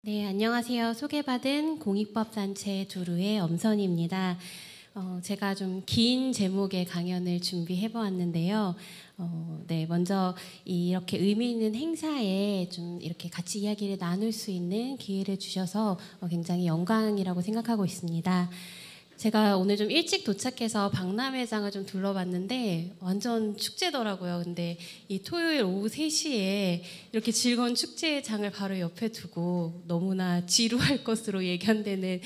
네, 안녕하세요. 소개받은 공익법단체 두루의 엄선입니다. 제가 좀 긴 제목의 강연을 준비해 보았는데요. 네, 먼저 이렇게 의미 있는 행사에 좀 이렇게 같이 이야기를 나눌 수 있는 기회를 주셔서 굉장히 영광이라고 생각하고 있습니다. 제가 오늘 좀 일찍 도착해서 박람회장을 좀 둘러봤는데 완전 축제더라고요. 근데 이 토요일 오후 3시에 이렇게 즐거운 축제장을 바로 옆에 두고 너무나 지루할 것으로 예견되는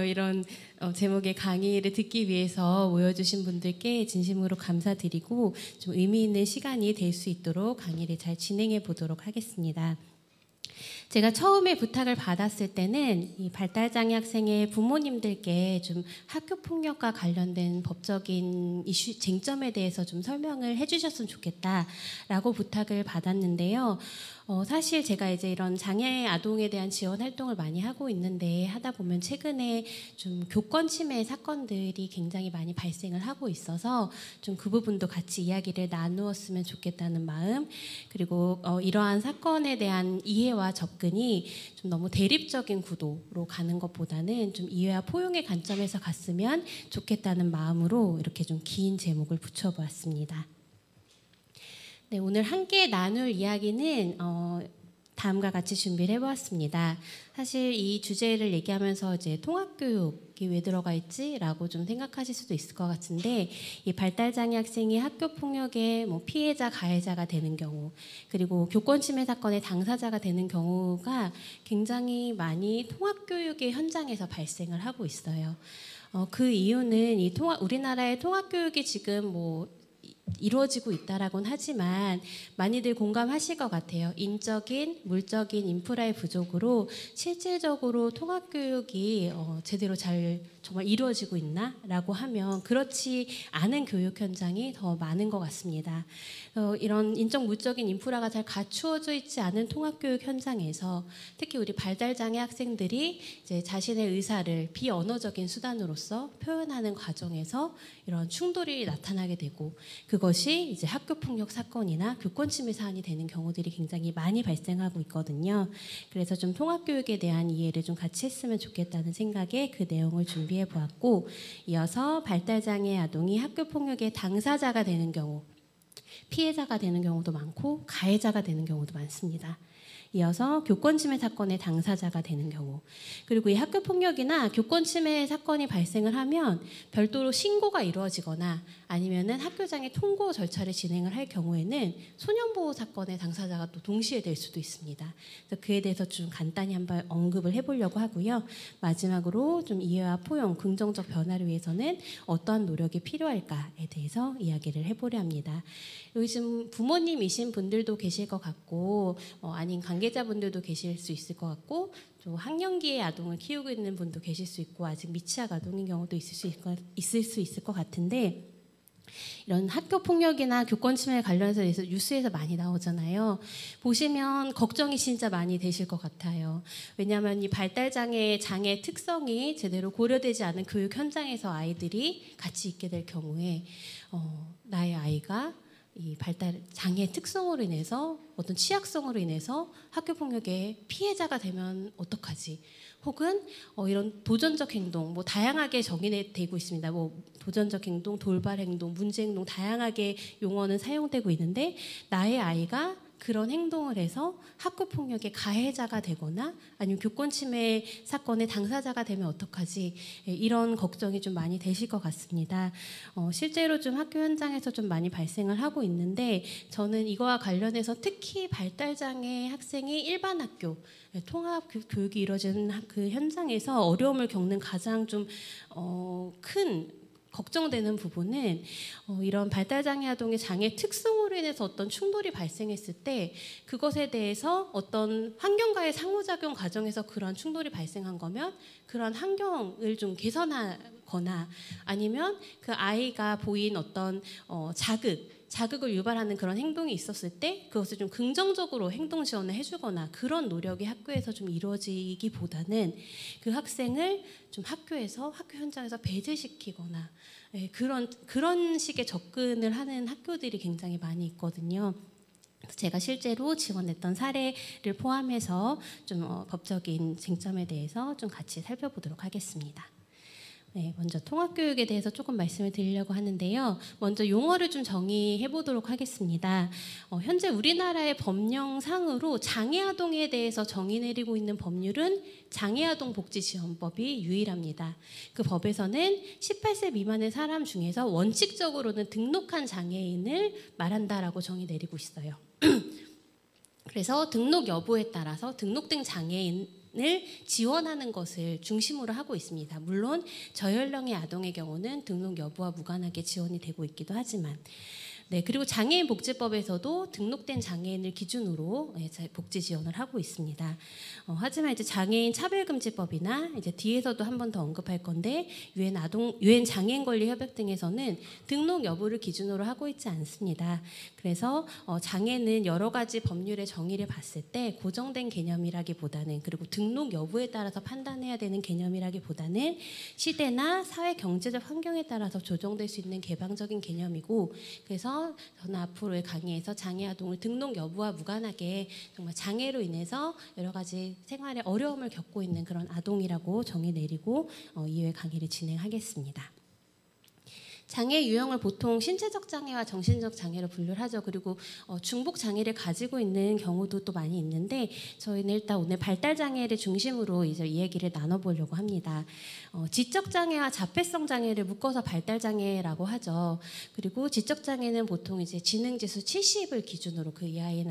이런 제목의 강의를 듣기 위해서 모여주신 분들께 진심으로 감사드리고 좀 의미 있는 시간이 될 수 있도록 강의를 잘 진행해 보도록 하겠습니다. 제가 처음에 부탁을 받았을 때는 이 발달장애 학생의 부모님들께 좀 학교 폭력과 관련된 법적인 이슈 쟁점에 대해서 좀 설명을 해주셨으면 좋겠다라고 부탁을 받았는데요. 사실 제가 이제 이런 장애 아동에 대한 지원 활동을 많이 하고 있는데 하다 보면 최근에 좀 교권 침해 사건들이 굉장히 많이 발생을 하고 있어서 좀 그 부분도 같이 이야기를 나누었으면 좋겠다는 마음, 그리고 이러한 사건에 대한 이해와 접근이 좀 너무 대립적인 구도로 가는 것보다는 좀 이해와 포용의 관점에서 갔으면 좋겠다는 마음으로 이렇게 좀 긴 제목을 붙여보았습니다. 네, 오늘 함께 나눌 이야기는 다음과 같이 준비를 해보았습니다. 사실 이 주제를 얘기하면서 이제 통합교육이 왜 들어가 있지라고 좀 생각하실 수도 있을 것 같은데, 이 발달장애 학생이 학교 폭력의 피해자, 가해자가 되는 경우, 그리고 교권 침해 사건의 당사자가 되는 경우가 굉장히 많이 통합교육의 현장에서 발생을 하고 있어요. 그 이유는 우리나라의 통합교육이 지금 이루어지고 있다라고는 하지만 많이들 공감하실 것 같아요. 인적인, 물적인 인프라의 부족으로 실질적으로 통합교육이 제대로 잘 정말 이루어지고 있나라고 하면 그렇지 않은 교육 현장이 더 많은 것 같습니다. 이런 인적, 물적인 인프라가 잘 갖추어져 있지 않은 통합교육 현장에서 특히 우리 발달장애 학생들이 이제 자신의 의사를 비언어적인 수단으로서 표현하는 과정에서 이런 충돌이 나타나게 되고, 그것이 이제 학교폭력 사건이나 교권침해 사안이 되는 경우들이 굉장히 많이 발생하고 있거든요. 그래서 좀 통합교육에 대한 이해를 좀 같이 했으면 좋겠다는 생각에 그 내용을 준비해 보았고, 이어서 발달장애 아동이 학교폭력의 당사자가 되는 경우, 피해자가 되는 경우도 많고 가해자가 되는 경우도 많습니다. 이어서 교권침해 사건의 당사자가 되는 경우, 그리고 이 학교폭력이나 교권침해 사건이 발생을 하면 별도로 신고가 이루어지거나 아니면은 학교장의 통고 절차를 진행을 할 경우에는 소년보호 사건의 당사자가 또 동시에 될 수도 있습니다. 그래서 그에 대해서 좀 간단히 한번 언급을 해보려고 하고요. 마지막으로 좀 이해와 포용, 긍정적 변화를 위해서는 어떠한 노력이 필요할까에 대해서 이야기를 해보려 합니다. 여기 지금 부모님이신 분들도 계실 것 같고 아닌 관계자분들도 계실 수 있을 것 같고, 또 학령기의 아동을 키우고 있는 분도 계실 수 있고 아직 미취학 아동인 경우도 있을 수 있을 것 같은데, 이런 학교 폭력이나 교권 침해 관련해서 뉴스에서 많이 나오잖아요. 보시면 걱정이 진짜 많이 되실 것 같아요. 왜냐하면 이 발달장애 장애 특성이 제대로 고려되지 않은 교육 현장에서 아이들이 같이 있게 될 경우에 나의 아이가 이 발달 장애 특성으로 인해서 어떤 취약성으로 인해서 학교 폭력의 피해자가 되면 어떡하지? 혹은 이런 도전적 행동, 다양하게 정의되고 있습니다. 도전적 행동, 돌발 행동, 문제 행동, 다양하게 용어는 사용되고 있는데, 나의 아이가 그런 행동을 해서 학교 폭력의 가해자가 되거나 아니면 교권 침해 사건의 당사자가 되면 어떡하지? 이런 걱정이 좀 많이 되실 것 같습니다. 실제로 좀 학교 현장에서 좀 많이 발생을 하고 있는데, 저는 이거와 관련해서 특히 발달장애 학생이 일반 학교 통합 교육이 이루어지는 그 현장에서 어려움을 겪는 가장 좀 큰 걱정되는 부분은 이런 발달장애 아동의 장애 특성으로 인해서 어떤 충돌이 발생했을 때 그것에 대해서 어떤 환경과의 상호작용 과정에서 그러한 충돌이 발생한 거면 그러한 환경을 좀 개선하거나 아니면 그 아이가 보인 어떤 자극을 유발하는 그런 행동이 있었을 때 그것을 좀 긍정적으로 행동 지원을 해주거나 그런 노력이 학교에서 좀 이루어지기보다는 그 학생을 좀 학교 현장에서 배제시키거나 그런 식의 접근을 하는 학교들이 굉장히 많이 있거든요. 제가 실제로 지원했던 사례를 포함해서 좀 법적인 쟁점에 대해서 좀 같이 살펴보도록 하겠습니다. 네, 먼저 통합교육에 대해서 조금 말씀을 드리려고 하는데요. 먼저 용어를 좀 정의해 보도록 하겠습니다. 현재 우리나라의 법령상으로 장애아동에 대해서 정의 내리고 있는 법률은 장애아동복지지원법이 유일합니다. 그 법에서는 18세 미만의 사람 중에서 원칙적으로는 등록한 장애인을 말한다라고 정의 내리고 있어요. 그래서 등록 여부에 따라서 등록된 장애인을 지원하는 것을 중심으로 하고 있습니다. 물론 저연령의 아동의 경우는 등록 여부와 무관하게 지원이 되고 있기도 하지만, 네, 그리고 장애인 복지법에서도 등록된 장애인을 기준으로 복지 지원을 하고 있습니다. 하지만 이제 장애인 차별금지법이나 이제 뒤에서도 한 번 더 언급할 건데 유엔 장애인 권리 협약 등에서는 등록 여부를 기준으로 하고 있지 않습니다. 그래서 장애는 여러 가지 법률의 정의를 봤을 때 고정된 개념이라기보다는, 그리고 등록 여부에 따라서 판단해야 되는 개념이라기보다는 시대나 사회 경제적 환경에 따라서 조정될 수 있는 개방적인 개념이고, 그래서 저는 앞으로의 강의에서 장애 아동을 등록 여부와 무관하게 정말 장애로 인해서 여러 가지 생활에 어려움을 겪고 있는 그런 아동이라고 정의 내리고 이후에 강의를 진행하겠습니다. 장애 유형을 보통 신체적 장애와 정신적 장애로 분류를 하죠. 그리고 중복 장애를 가지고 있는 경우도 또 많이 있는데, 저희는 일단 오늘 발달 장애를 중심으로 이제 이 얘기를 나눠보려고 합니다. 지적 장애와 자폐성 장애를 묶어서 발달 장애라고 하죠. 그리고 지적 장애는 보통 이제 지능 지수 70을 기준으로 그 이하의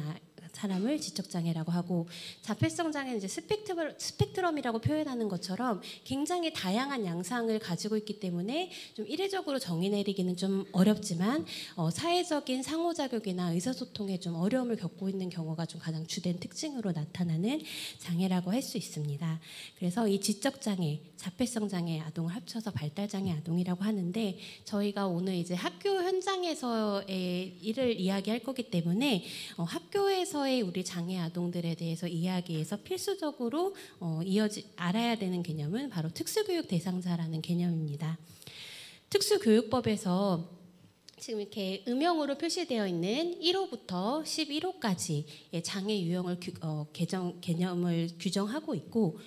사람을 지적장애라고 하고, 자폐성 장애는 이제 스펙트럼이라고 표현하는 것처럼 굉장히 다양한 양상을 가지고 있기 때문에 좀 이례적으로 정의 내리기는 좀 어렵지만 사회적인 상호작용이나 의사소통에 좀 어려움을 겪고 있는 경우가 좀 가장 주된 특징으로 나타나는 장애라고 할 수 있습니다. 그래서 이 지적장애, 자폐성 장애 아동을 합쳐서 발달장애 아동이라고 하는데, 저희가 오늘 이제 학교 현장에서의 일을 이야기할 거기 때문에 학교에서의 우리 장애 아동들에 대해서 이야기해서 필수적으로 알아야 되는 개념은 바로 특수교육 대상자라는 개념입니다. 특수교육법에서 지금 이렇게 음영으로 표시되어 있는 1호부터 11호까지의 장애 유형을 개념을 규정하고 있고,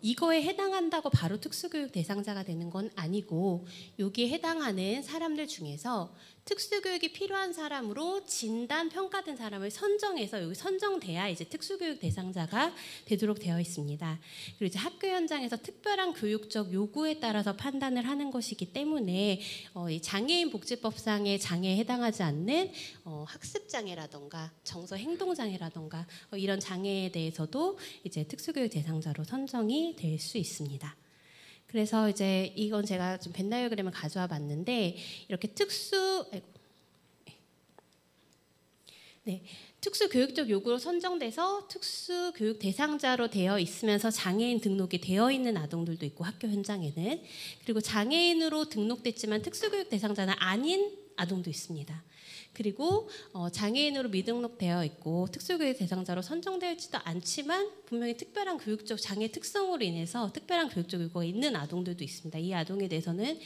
이거에 해당한다고 바로 특수교육 대상자가 되는 건 아니고, 여기에 해당하는 사람들 중에서 특수교육이 필요한 사람으로 진단 평가된 사람을 선정해서 여기 선정돼야 이제 특수교육 대상자가 되도록 되어 있습니다. 그리고 이제 학교 현장에서 특별한 교육적 요구에 따라서 판단을 하는 것이기 때문에 이 장애인 복지법상의 장애에 해당하지 않는 학습 장애라던가 정서 행동 장애라던가 이런 장애에 대해서도 이제 특수교육 대상자로 선정이 될 수 있습니다. 그래서 이제 이건 제가 좀 벤 다이어그램을 가져와 봤는데, 이렇게 특수 교육적 요구로 선정돼서 특수 교육 대상자로 되어 있으면서 장애인 등록이 되어 있는 아동들도 있고, 학교 현장에는, 그리고 장애인으로 등록됐지만 특수 교육 대상자는 아닌 아동도 있습니다. 그리고 장애인으로 미등록되어 있고 특수교육 대상자로 선정되어 있지도 않지만 분명히 특별한 교육적 장애 특성으로 인해서 특별한 교육적 요구가 있는 아동들도 있습니다. 이 아동에 대해서는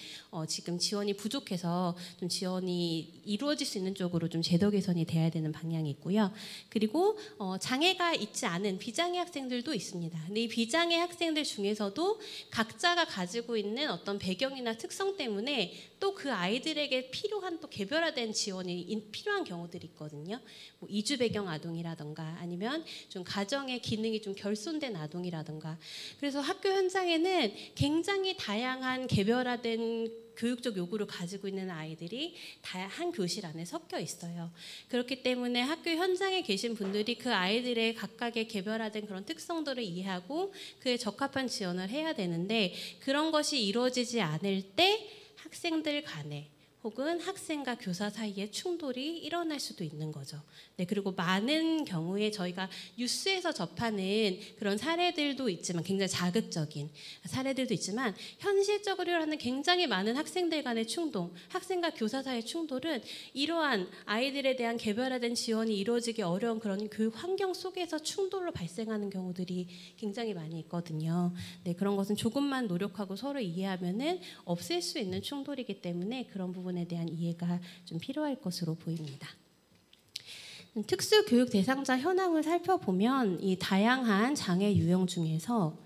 지금 지원이 부족해서 좀 지원이 이루어질 수 있는 쪽으로 좀 제도 개선이 돼야 되는 방향이 있고요. 그리고 장애가 있지 않은 비장애 학생들도 있습니다. 근데 이 비장애 학생들 중에서도 각자가 가지고 있는 어떤 배경이나 특성 때문에 또 그 아이들에게 필요한 또 개별화된 지원이 필요한 경우들이 있거든요. 뭐 이주 배경 아동이라던가 아니면 좀 가정의 기능이 좀 결손된 아동이라던가. 그래서 학교 현장에는 굉장히 다양한 개별화된 교육적 요구를 가지고 있는 아이들이 한 교실 안에 섞여 있어요. 그렇기 때문에 학교 현장에 계신 분들이 그 아이들의 각각의 개별화된 그런 특성들을 이해하고 그에 적합한 지원을 해야 되는데, 그런 것이 이루어지지 않을 때 학생들 간에 혹은 학생과 교사 사이에 충돌이 일어날 수도 있는 거죠. 네, 그리고 많은 경우에 저희가 뉴스에서 접하는 그런 사례들도 있지만, 굉장히 자극적인 사례들도 있지만, 현실적으로 일어나는 굉장히 많은 학생들 간의 충동, 학생과 교사 사이의 충돌은 이러한 아이들에 대한 개별화된 지원이 이루어지기 어려운 그런 교육 환경 속에서 충돌로 발생하는 경우들이 굉장히 많이 있거든요. 네, 그런 것은 조금만 노력하고 서로 이해하면은 없앨 수 있는 충돌이기 때문에 그런 부분에 대한 이해가 좀 필요할 것으로 보입니다. 특수교육 대상자 현황을 살펴보면 이 다양한 장애 유형 중에서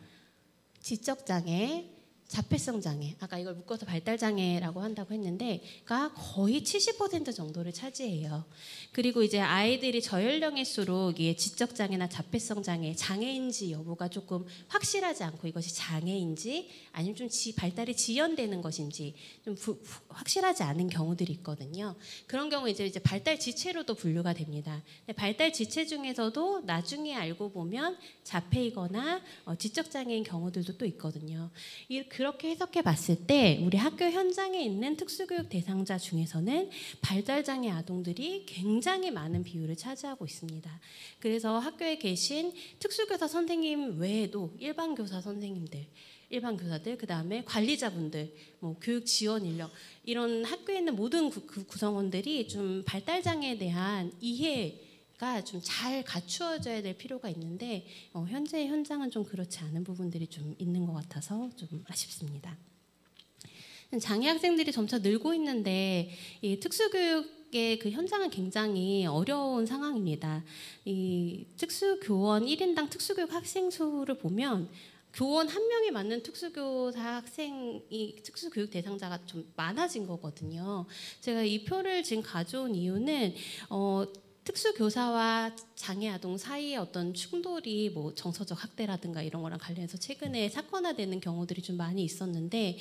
지적장애, 자폐성 장애, 아까 이걸 묶어서 발달장애라고 한다고 했는데가 거의 70% 정도를 차지해요. 그리고 이제 아이들이 저연령일수록 이게 지적장애나 자폐성 장애, 장애인지 여부가 조금 확실하지 않고 이것이 장애인지 아니면 좀 발달이 지연되는 것인지 좀 확실하지 않은 경우들이 있거든요. 그런 경우 이제 발달 지체로도 분류가 됩니다. 발달 지체 중에서도 나중에 알고 보면 자폐이거나 지적장애인 경우들도 또 있거든요. 그렇게 해석해 봤을 때 우리 학교 현장에 있는 특수교육 대상자 중에서는 발달장애 아동들이 굉장히 많은 비율을 차지하고 있습니다. 그래서 학교에 계신 특수교사 선생님 외에도 일반 교사 선생님들, 일반 교사들, 그 다음에 관리자분들, 뭐 교육 지원 인력 이런 학교에 있는 모든 구성원들이 좀 발달장애에 대한 이해가 좀 잘 갖추어져야 될 필요가 있는데 현재 현장은 좀 그렇지 않은 부분들이 좀 있는 것 같아서 좀 아쉽습니다. 장애 학생들이 점차 늘고 있는데 이 특수교육의 그 현장은 굉장히 어려운 상황입니다. 이 특수교원 1인당 특수교육 학생 수를 보면 교원 한 명이 맞는 특수교사 학생이 특수교육 대상자가 좀 많아진 거거든요. 제가 이 표를 지금 가져온 이유는 특수교사와 장애 아동 사이의 어떤 충돌이 뭐 정서적 학대라든가 이런 거랑 관련해서 최근에 사건화되는 경우들이 좀 많이 있었는데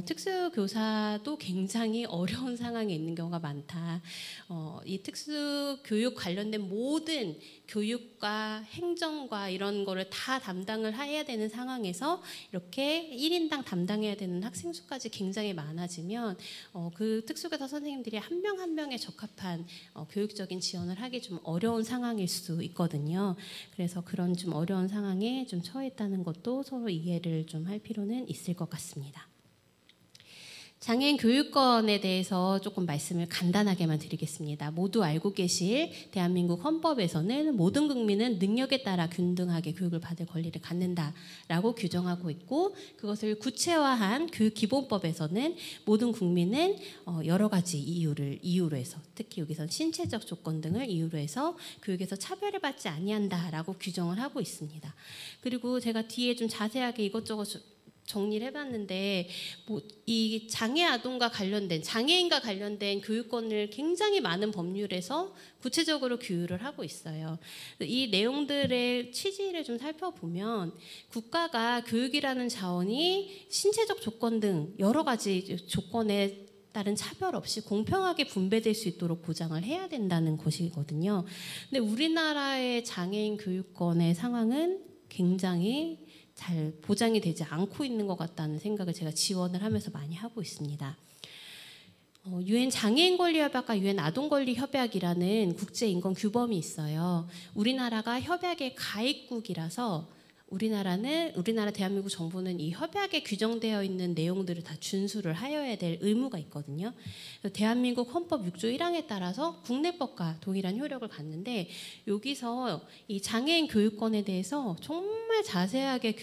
특수교사도 굉장히 어려운 상황에 있는 경우가 많다. 이 특수교육 관련된 모든 교육과 행정과 이런 거를 다 담당을 해야 되는 상황에서 이렇게 1인당 담당해야 되는 학생 수까지 굉장히 많아지면 그 특수교사 선생님들이 한 명 한 명에 적합한 교육적인 지원을 하기 좀 어려운 상황일 수 있거든요. 그래서 그런 좀 어려운 상황에 좀 처했다는 것도 서로 이해를 좀 할 필요는 있을 것 같습니다. 장애인 교육권에 대해서 조금 말씀을 간단하게만 드리겠습니다. 모두 알고 계실 대한민국 헌법에서는 모든 국민은 능력에 따라 균등하게 교육을 받을 권리를 갖는다라고 규정하고 있고 그것을 구체화한 교육기본법에서는 모든 국민은 여러 가지 이유로 해서 특히 여기서 신체적 조건 등을 이유로 해서 교육에서 차별을 받지 아니한다라고 규정을 하고 있습니다. 그리고 제가 뒤에 좀 자세하게 이것저것 정리를 해봤는데 이 장애 아동과 관련된 장애인과 관련된 교육권을 굉장히 많은 법률에서 구체적으로 규율을 하고 있어요. 이 내용들의 취지를 좀 살펴보면 국가가 교육이라는 자원이 신체적 조건 등 여러 가지 조건에 따른 차별 없이 공평하게 분배될 수 있도록 보장을 해야 된다는 것이거든요. 근데 우리나라의 장애인 교육권의 상황은 굉장히 잘 보장이 되지 않고 있는 것 같다는 생각을 제가 지원을 하면서 많이 하고 있습니다. 유엔 장애인 권리 협약과 유엔 아동 권리 협약이라는 국제 인권 규범이 있어요. 우리나라가 협약의 가입국이라서 우리나라 대한민국 정부는 이 협약에 규정되어 있는 내용들을 다 준수를 하여야 될 의무가 있거든요. 대한민국 헌법 6조 1항에 따라서 국내법과 동일한 효력을 갖는데 여기서 이 장애인 교육권에 대해서 정말 자세하게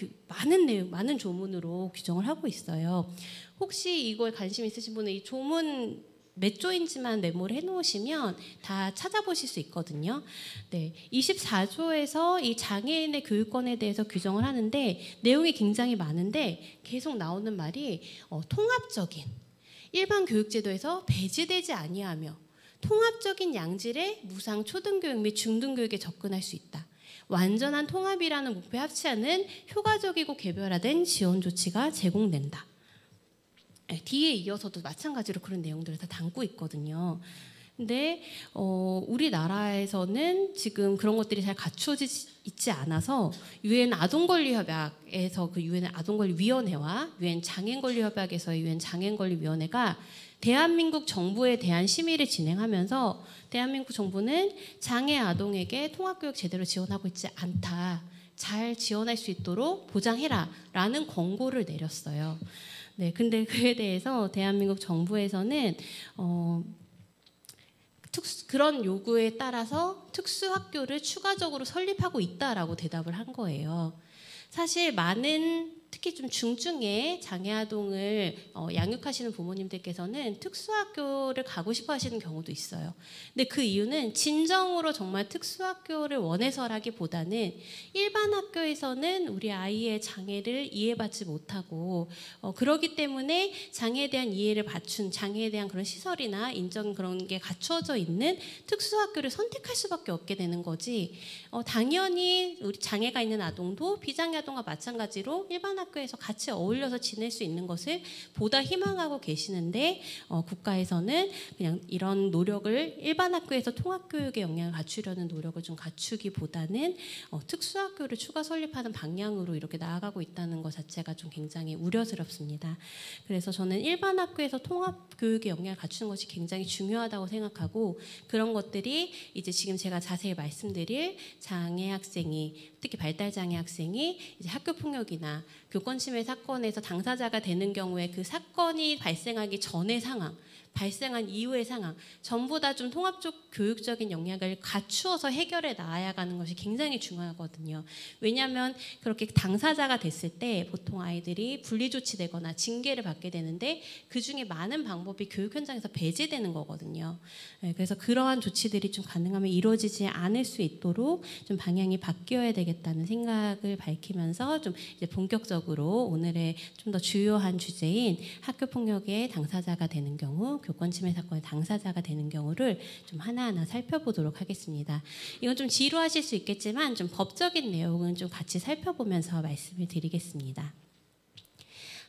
많은 조문으로 규정을 하고 있어요. 혹시 이거에 관심 있으신 분은 이 조문 몇 조인지만 메모를 해놓으시면 다 찾아보실 수 있거든요. 네, 24조에서 이 장애인의 교육권에 대해서 규정을 하는데 내용이 굉장히 많은데 계속 나오는 말이 통합적인 일반 교육제도에서 배제되지 아니하며 통합적인 양질의 무상 초등교육 및 중등교육에 접근할 수 있다. 완전한 통합이라는 목표에 합치하는 효과적이고 개별화된 지원 조치가 제공된다. 뒤에 이어서도 마찬가지로 그런 내용들을 다 담고 있거든요. 근데 우리나라에서는 지금 그런 것들이 잘 갖추어지지 있지 않아서 유엔 아동권리협약에서 그 유엔 아동권리위원회와 유엔 장애인권리협약에서의 유엔 장애인권리위원회가 대한민국 정부에 대한 심의를 진행하면서 대한민국 정부는 장애 아동에게 통합교육 제대로 지원하고 있지 않다. 잘 지원할 수 있도록 보장해라라는 권고를 내렸어요. 네, 근데 그에 대해서 대한민국 정부에서는 그런 요구에 따라서 특수학교를 추가적으로 설립하고 있다라고 대답을 한 거예요. 사실 많은 특히 좀 중증의 장애아동을 양육하시는 부모님들께서는 특수학교를 가고 싶어 하시는 경우도 있어요. 근데 그 이유는 진정으로 정말 특수학교를 원해서라기보다는 일반 학교에서는 우리 아이의 장애를 이해받지 못하고 그러기 때문에 장애에 대한 이해를 갖춘, 장애에 대한 그런 시설이나 인적 그런 게 갖추어져 있는 특수학교를 선택할 수밖에 없게 되는 거지. 당연히 우리 장애가 있는 아동도 비장애 아동과 마찬가지로 일반 학교에서 같이 어울려서 지낼 수 있는 것을 보다 희망하고 계시는데 국가에서는 그냥 이런 노력을 일반 학교에서 통합교육의 역량을 갖추려는 노력을 좀 갖추기보다는 특수학교를 추가 설립하는 방향으로 이렇게 나아가고 있다는 것 자체가 좀 굉장히 우려스럽습니다. 그래서 저는 일반 학교에서 통합교육의 역량을 갖추는 것이 굉장히 중요하다고 생각하고 그런 것들이 이제 지금 제가 자세히 말씀드릴 장애 학생이 특히 발달장애 학생이 이제 학교폭력이나 교권침해 사건에서 당사자가 되는 경우에 그 사건이 발생하기 전의 상황, 발생한 이후의 상황 전부 다 좀 통합적 교육적인 역량을 갖추어서 해결해 나가야 하는 것이 굉장히 중요하거든요. 왜냐하면 그렇게 당사자가 됐을 때 보통 아이들이 분리조치되거나 징계를 받게 되는데 그중에 많은 방법이 교육 현장에서 배제되는 거거든요. 그래서 그러한 조치들이 좀 가능하면 이루어지지 않을 수 있도록 좀 방향이 바뀌어야 되겠다는 생각을 밝히면서 좀 이제 본격적으로 오늘의 좀 더 주요한 주제인 학교폭력의 당사자가 되는 경우 교권침해 사건의 당사자가 되는 경우를 좀 하나하나 살펴보도록 하겠습니다. 이건 좀 지루하실 수 있겠지만 좀 법적인 내용은 좀 같이 살펴보면서 말씀을 드리겠습니다.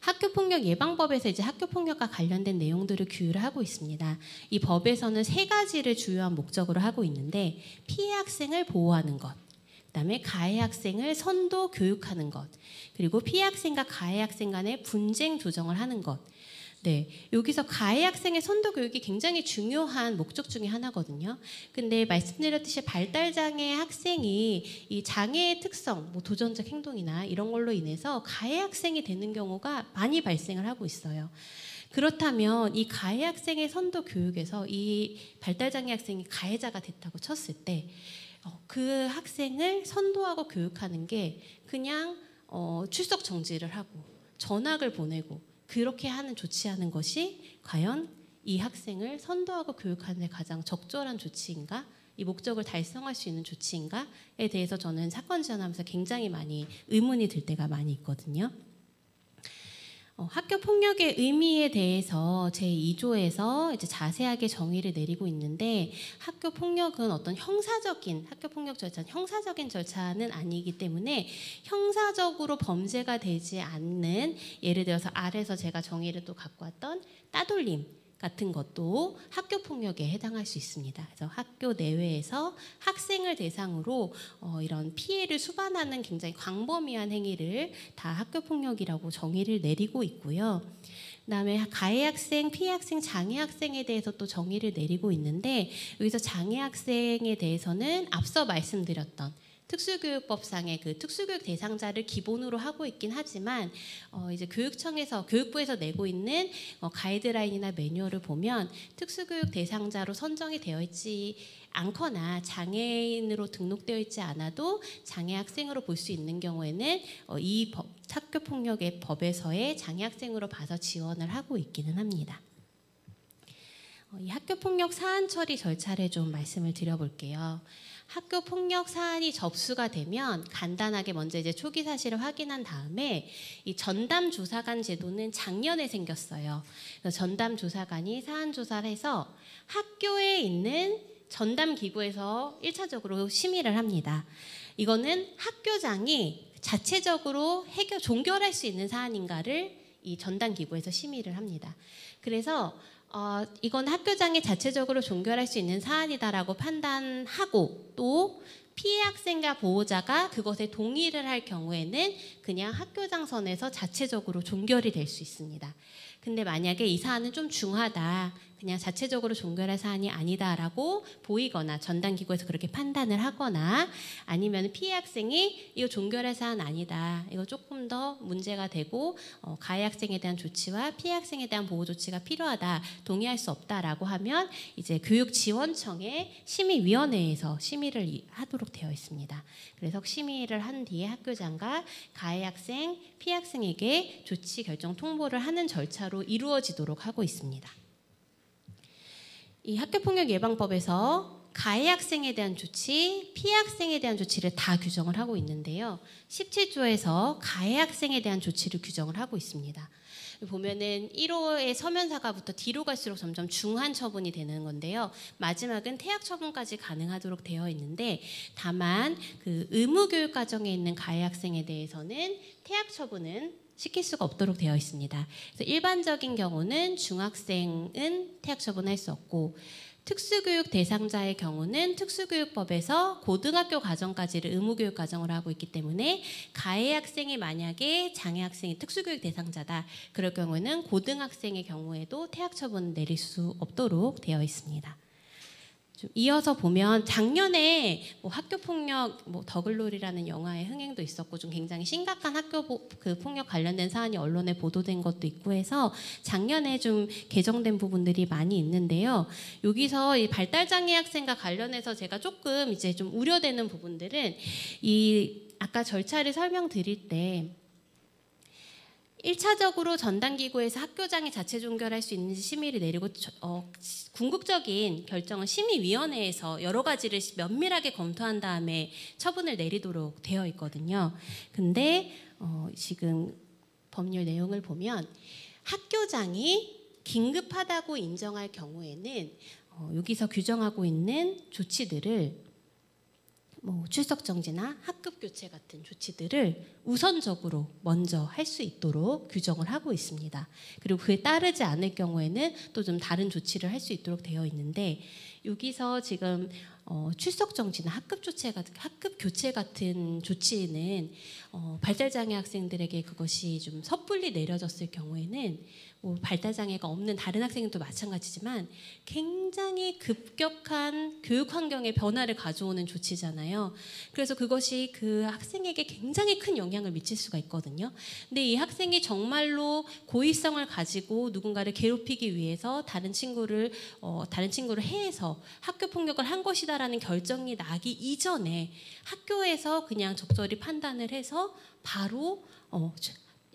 학교폭력 예방법에서 이제 학교폭력과 관련된 내용들을 규율을 하고 있습니다. 이 법에서는 3가지를 주요한 목적으로 하고 있는데 피해 학생을 보호하는 것, 그다음에 가해 학생을 선도 교육하는 것, 그리고 피해 학생과 가해 학생 간의 분쟁 조정을 하는 것. 네, 여기서 가해 학생의 선도 교육이 굉장히 중요한 목적 중에 하나거든요. 근데 말씀드렸듯이 발달장애 학생이 이 장애의 특성, 뭐 도전적 행동이나 이런 걸로 인해서 가해 학생이 되는 경우가 많이 발생을 하고 있어요. 그렇다면 이 가해 학생의 선도 교육에서 이 발달장애 학생이 가해자가 됐다고 쳤을 때 그 학생을 선도하고 교육하는 게 그냥 출석 정지를 하고 전학을 보내고 그렇게 하는 조치하는 것이 과연 이 학생을 선도하고 교육하는 데 가장 적절한 조치인가? 이 목적을 달성할 수 있는 조치인가에 대해서 저는 사건 지원하면서 굉장히 많이 의문이 들 때가 많이 있거든요. 학교 폭력의 의미에 대해서 제2조에서 이제 자세하게 정의를 내리고 있는데 학교 폭력은 어떤 학교 폭력 절차는 형사적인 절차는 아니기 때문에 형사적으로 범죄가 되지 않는 예를 들어서 아래서 제가 정의를 또 갖고 왔던 따돌림 같은 것도 학교 폭력에 해당할 수 있습니다. 그래서 학교 내외에서 학생을 대상으로 이런 피해를 수반하는 굉장히 광범위한 행위를 다 학교 폭력이라고 정의를 내리고 있고요. 그다음에 가해 학생, 피해 학생, 장애 학생에 대해서 또 정의를 내리고 있는데 여기서 장애 학생에 대해서는 앞서 말씀드렸던 특수교육법상의 그 특수교육 대상자를 기본으로 하고 있긴 하지만 이제 교육부에서 내고 있는 가이드라인이나 매뉴얼을 보면 특수교육 대상자로 선정이 되어 있지 않거나 장애인으로 등록되어 있지 않아도 장애 학생으로 볼 수 있는 경우에는 이 학교폭력의 법에서의 장애 학생으로 봐서 지원을 하고 있기는 합니다. 이 학교폭력 사안 처리 절차를 좀 말씀을 드려볼게요. 학교 폭력 사안이 접수가 되면 간단하게 먼저 이제 초기 사실을 확인한 다음에 이 전담 조사관 제도는 작년에 생겼어요. 그래서 전담 조사관이 사안 조사를 해서 학교에 있는 전담 기구에서 1차적으로 심의를 합니다. 이거는 학교장이 자체적으로 종결할 수 있는 사안인가를 이 전담 기구에서 심의를 합니다. 그래서 이건 학교장이 자체적으로 종결할 수 있는 사안이다라고 판단하고 또 피해 학생과 보호자가 그것에 동의를 할 경우에는 그냥 학교장 선에서 자체적으로 종결이 될 수 있습니다. 근데 만약에 이 사안은 좀 중하다, 그냥 자체적으로 종결할 사안이 아니다라고 보이거나 전담기구에서 그렇게 판단을 하거나 아니면 피해 학생이 이거 종결할 사안 아니다, 이거 조금 더 문제가 되고 가해 학생에 대한 조치와 피해 학생에 대한 보호 조치가 필요하다, 동의할 수 없다라고 하면 이제 교육지원청의 심의위원회에서 심의를 하도록 되어 있습니다. 그래서 심의를 한 뒤에 학교장과 가해 학생, 피해 학생에게 조치 결정 통보를 하는 절차로 이루어지도록 하고 있습니다. 이 학교폭력 예방법에서 가해 학생에 대한 조치, 피해 학생에 대한 조치를 다 규정을 하고 있는데요. 17조에서 가해 학생에 대한 조치를 규정을 하고 있습니다. 보면은 1호의 서면사과부터 뒤로 갈수록 점점 중한 처분이 되는 건데요. 마지막은 퇴학 처분까지 가능하도록 되어 있는데, 다만 그 의무교육 과정에 있는 가해 학생에 대해서는 퇴학 처분은 시킬 수가 없도록 되어 있습니다. 그래서 일반적인 경우는 중학생은 퇴학 처분할 수 없고, 특수교육 대상자의 경우는 특수교육법에서 고등학교 과정까지를 의무교육 과정으로 하고 있기 때문에 가해 학생이 만약에 장애 학생이 특수교육 대상자다, 그럴 경우에는 고등학생의 경우에도 퇴학 처분을 내릴 수 없도록 되어 있습니다. 좀 이어서 보면 작년에 학교 폭력 더글로리라는 영화의 흥행도 있었고 좀 굉장히 심각한 학교 그 폭력 관련된 사안이 언론에 보도된 것도 있고 해서 작년에 좀 개정된 부분들이 많이 있는데요. 여기서 이 발달장애 학생과 관련해서 제가 조금 이제 좀 우려되는 부분들은, 이 아까 절차를 설명드릴 때 1차적으로 전담기구에서 학교장이 자체 종결할 수 있는지 심의를 내리고 궁극적인 결정은 심의위원회에서 여러 가지를 면밀하게 검토한 다음에 처분을 내리도록 되어 있거든요. 근데 지금 법률 내용을 보면 학교장이 긴급하다고 인정할 경우에는 여기서 규정하고 있는 조치들을 출석 정지나 학급 교체 같은 조치들을 우선적으로 먼저 할 수 있도록 규정을 하고 있습니다. 그리고 그에 따르지 않을 경우에는 또 좀 다른 조치를 할 수 있도록 되어 있는데, 여기서 지금 출석 정지나 학급 교체 같은 조치는 발달장애 학생들에게 그것이 좀 섣불리 내려졌을 경우에는 발달장애가 없는 다른 학생도 마찬가지지만 굉장히 급격한 교육 환경의 변화를 가져오는 조치잖아요. 그래서 그것이 그 학생에게 굉장히 큰 영향을 미칠 수가 있거든요. 근데 이 학생이 정말로 고의성을 가지고 누군가를 괴롭히기 위해서 다른 친구를 해해서 학교 폭력을 한 것이다라는 결정이 나기 이전에 학교에서 그냥 적절히 판단을 해서 바로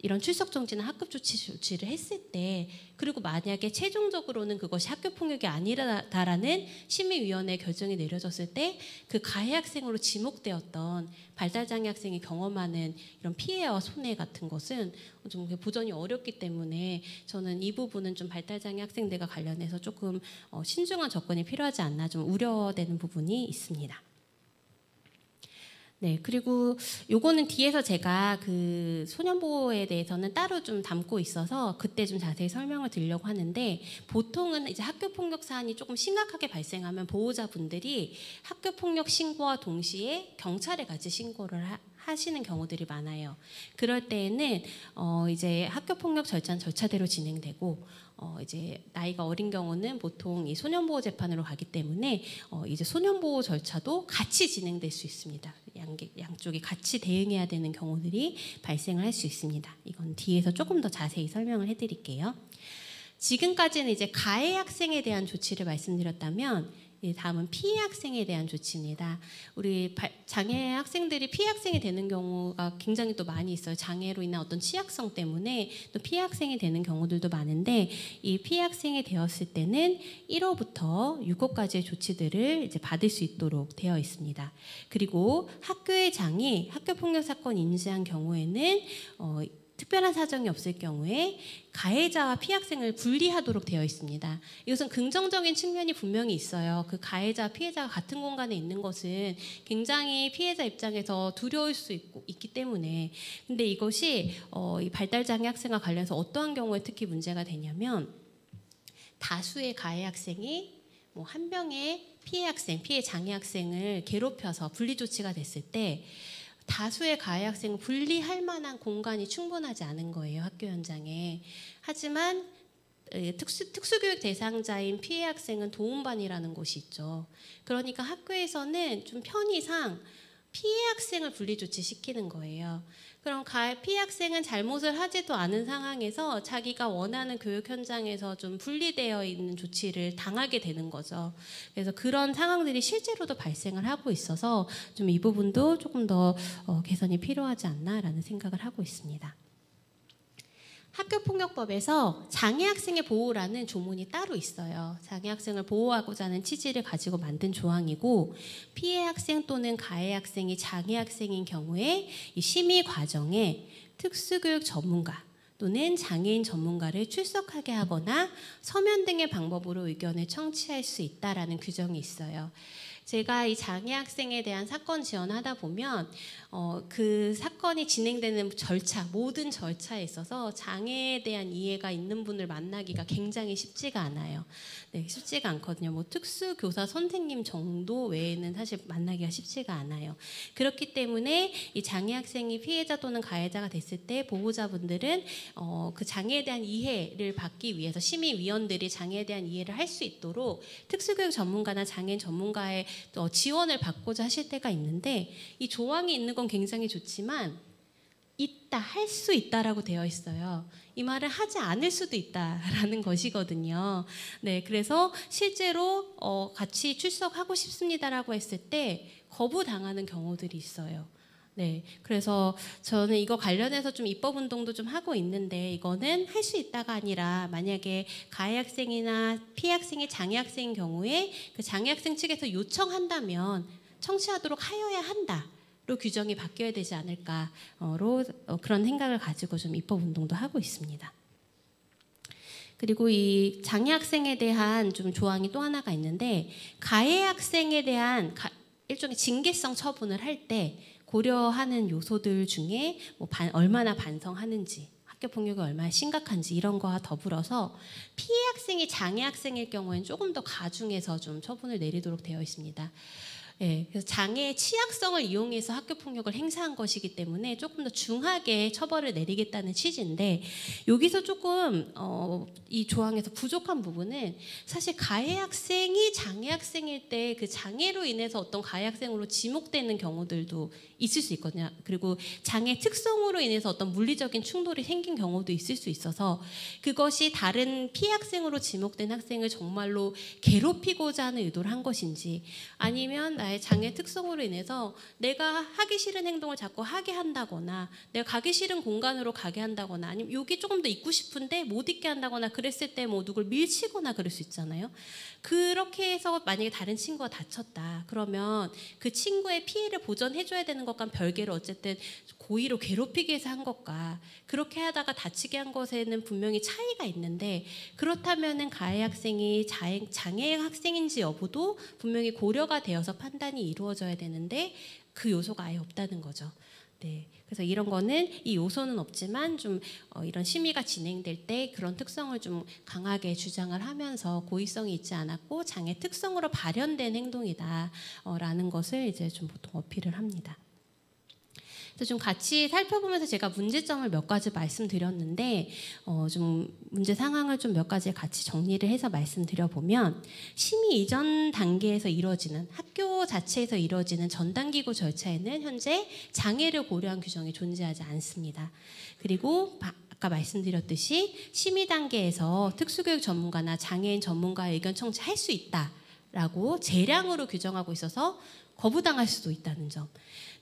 이런 출석 정지나 학급 조치를 했을 때, 그리고 만약에 최종적으로는 그것이 학교 폭력이 아니다라는 심의위원회 결정이 내려졌을 때 그 가해 학생으로 지목되었던 발달장애 학생이 경험하는 이런 피해와 손해 같은 것은 좀 보전이 어렵기 때문에 저는 이 부분은 좀 발달장애 학생들과 관련해서 조금 신중한 접근이 필요하지 않나 좀 우려되는 부분이 있습니다. 네, 그리고 요거는 뒤에서 제가 그 소년보호에 대해서는 따로 좀 담고 있어서 그때 좀 자세히 설명을 드리려고 하는데, 보통은 이제 학교폭력 사안이 조금 심각하게 발생하면 보호자분들이 학교폭력 신고와 동시에 경찰에 같이 신고를 하시는 경우들이 많아요. 그럴 때에는 이제 학교폭력 절차는 절차대로 진행되고, 이제 나이가 어린 경우는 보통 이 소년보호 재판으로 가기 때문에 이제 소년보호 절차도 같이 진행될 수 있습니다. 양쪽이 같이 대응해야 되는 경우들이 발생을 할 수 있습니다. 이건 뒤에서 조금 더 자세히 설명을 해드릴게요. 지금까지는 이제 가해 학생에 대한 조치를 말씀드렸다면, 다음은 피해 학생에 대한 조치입니다. 우리 장애 학생들이 피해 학생이 되는 경우가 굉장히 또 많이 있어요. 장애로 인한 어떤 취약성 때문에 또 피해 학생이 되는 경우들도 많은데, 이 피해 학생이 되었을 때는 1호부터 6호까지의 조치들을 이제 받을 수 있도록 되어 있습니다. 그리고 학교의 장이 학교폭력 사건 인지한 경우에는 특별한 사정이 없을 경우에 가해자와 피해 학생을 분리하도록 되어 있습니다. 이것은 긍정적인 측면이 분명히 있어요. 그 가해자, 피해자가 같은 공간에 있는 것은 굉장히 피해자 입장에서 두려울 수 있기 때문에. 근데 이것이 이 발달장애 학생과 관련해서 어떠한 경우에 특히 문제가 되냐면, 다수의 가해 학생이 한 명의 피해 학생, 피해 장애 학생을 괴롭혀서 분리 조치가 됐을 때 다수의 가해 학생을 분리할 만한 공간이 충분하지 않은 거예요, 학교 현장에. 하지만 특수교육 대상자인 피해 학생은 도움반이라는 곳이 있죠. 그러니까 학교에서는 좀 편의상 피해 학생을 분리조치시키는 거예요. 그럼 피해 학생은 잘못을 하지도 않은 상황에서 자기가 원하는 교육 현장에서 좀 분리되어 있는 조치를 당하게 되는 거죠. 그래서 그런 상황들이 실제로도 발생을 하고 있어서 좀 이 부분도 조금 더 개선이 필요하지 않나라는 생각을 하고 있습니다. 학교폭력법에서 장애학생의 보호라는 조문이 따로 있어요. 장애학생을 보호하고자 하는 취지를 가지고 만든 조항이고, 피해 학생 또는 가해 학생이 장애학생인 경우에 이 심의 과정에 특수교육 전문가 또는 장애인 전문가를 출석하게 하거나 서면 등의 방법으로 의견을 청취할 수 있다라는 규정이 있어요. 제가 이 장애 학생에 대한 사건 지원하다 보면 그 사건이 진행되는 절차, 모든 절차에 있어서 장애에 대한 이해가 있는 분을 만나기가 굉장히 쉽지가 않아요. 네, 쉽지가 않거든요. 뭐 특수교사 선생님 정도 외에는 사실 만나기가 쉽지가 않아요. 그렇기 때문에 이 장애 학생이 피해자 또는 가해자가 됐을 때 보호자분들은 그 장애에 대한 이해를 받기 위해서 심의위원들이 장애에 대한 이해를 할 수 있도록 특수교육 전문가나 장애인 전문가의 지원을 받고자 하실 때가 있는데, 이 조항이 있는 건 굉장히 좋지만 할 수 있다라고 되어 있어요. 이 말은 하지 않을 수도 있다라는 것이거든요. 네, 그래서 실제로 같이 출석하고 싶습니다라고 했을 때 거부당하는 경우들이 있어요. 네, 그래서 저는 이거 관련해서 좀 입법 운동도 좀 하고 있는데, 이거는 할 수 있다가 아니라 만약에 가해 학생이나 피해 학생이 장애 학생인 경우에 그 장애 학생 측에서 요청한다면 청취하도록 하여야 한다로 규정이 바뀌어야 되지 않을까로 그런 생각을 가지고 좀 입법 운동도 하고 있습니다. 그리고 이 장애 학생에 대한 좀 조항이 또 하나가 있는데, 가해 학생에 대한 일종의 징계성 처분을 할 때 고려하는 요소들 중에 뭐 얼마나 반성하는지, 학교폭력이 얼마나 심각한지 이런 거와 더불어서 피해 학생이 장애 학생일 경우에는 조금 더 가중해서 좀 처분을 내리도록 되어 있습니다. 네, 그래서 장애의 취약성을 이용해서 학교폭력을 행사한 것이기 때문에 조금 더 중하게 처벌을 내리겠다는 취지인데, 여기서 조금 이 조항에서 부족한 부분은 사실 가해 학생이 장애 학생일 때 그 장애로 인해서 어떤 가해 학생으로 지목되는 경우들도 있을 수 있거든요. 그리고 장애 특성으로 인해서 어떤 물리적인 충돌이 생긴 경우도 있을 수 있어서 그것이 다른 피해 학생으로 지목된 학생을 정말로 괴롭히고자 하는 의도를 한 것인지, 아니면 나의 장애 특성으로 인해서 내가 하기 싫은 행동을 자꾸 하게 한다거나, 내가 가기 싫은 공간으로 가게 한다거나, 아니면 여기 조금 더 있고 싶은데 못 있게 한다거나, 그랬을 때 뭐 누굴 밀치거나 그럴 수 있잖아요. 그렇게 해서 만약에 다른 친구가 다쳤다 그러면 그 친구의 피해를 보전해줘야 되는 것과는 별개로 어쨌든 고의로 괴롭히기 위해서 한 것과 그렇게 하다가 다치게 한 것에는 분명히 차이가 있는데, 그렇다면은 가해 학생이 장애 학생인지 여부도 분명히 고려가 되어서 판단이 이루어져야 되는데 그 요소가 아예 없다는 거죠. 네, 그래서 이런 거는 이 요소는 없지만 좀 이런 심의가 진행될 때 그런 특성을 좀 강하게 주장을 하면서 고의성이 있지 않았고 장애 특성으로 발현된 행동이다라는 것을 이제 좀 보통 어필을 합니다. 그래서 좀 같이 살펴보면서 제가 문제점을 몇 가지 말씀드렸는데 좀 문제 상황을 좀 몇 가지 같이 정리를 해서 말씀드려보면, 심의 이전 단계에서 이루어지는 학교 자체에서 이루어지는 전담기구 절차에는 현재 장애를 고려한 규정이 존재하지 않습니다. 그리고 아까 말씀드렸듯이 심의 단계에서 특수교육 전문가나 장애인 전문가의 의견 청취할 수 있다라고 재량으로 규정하고 있어서 거부당할 수도 있다는 점.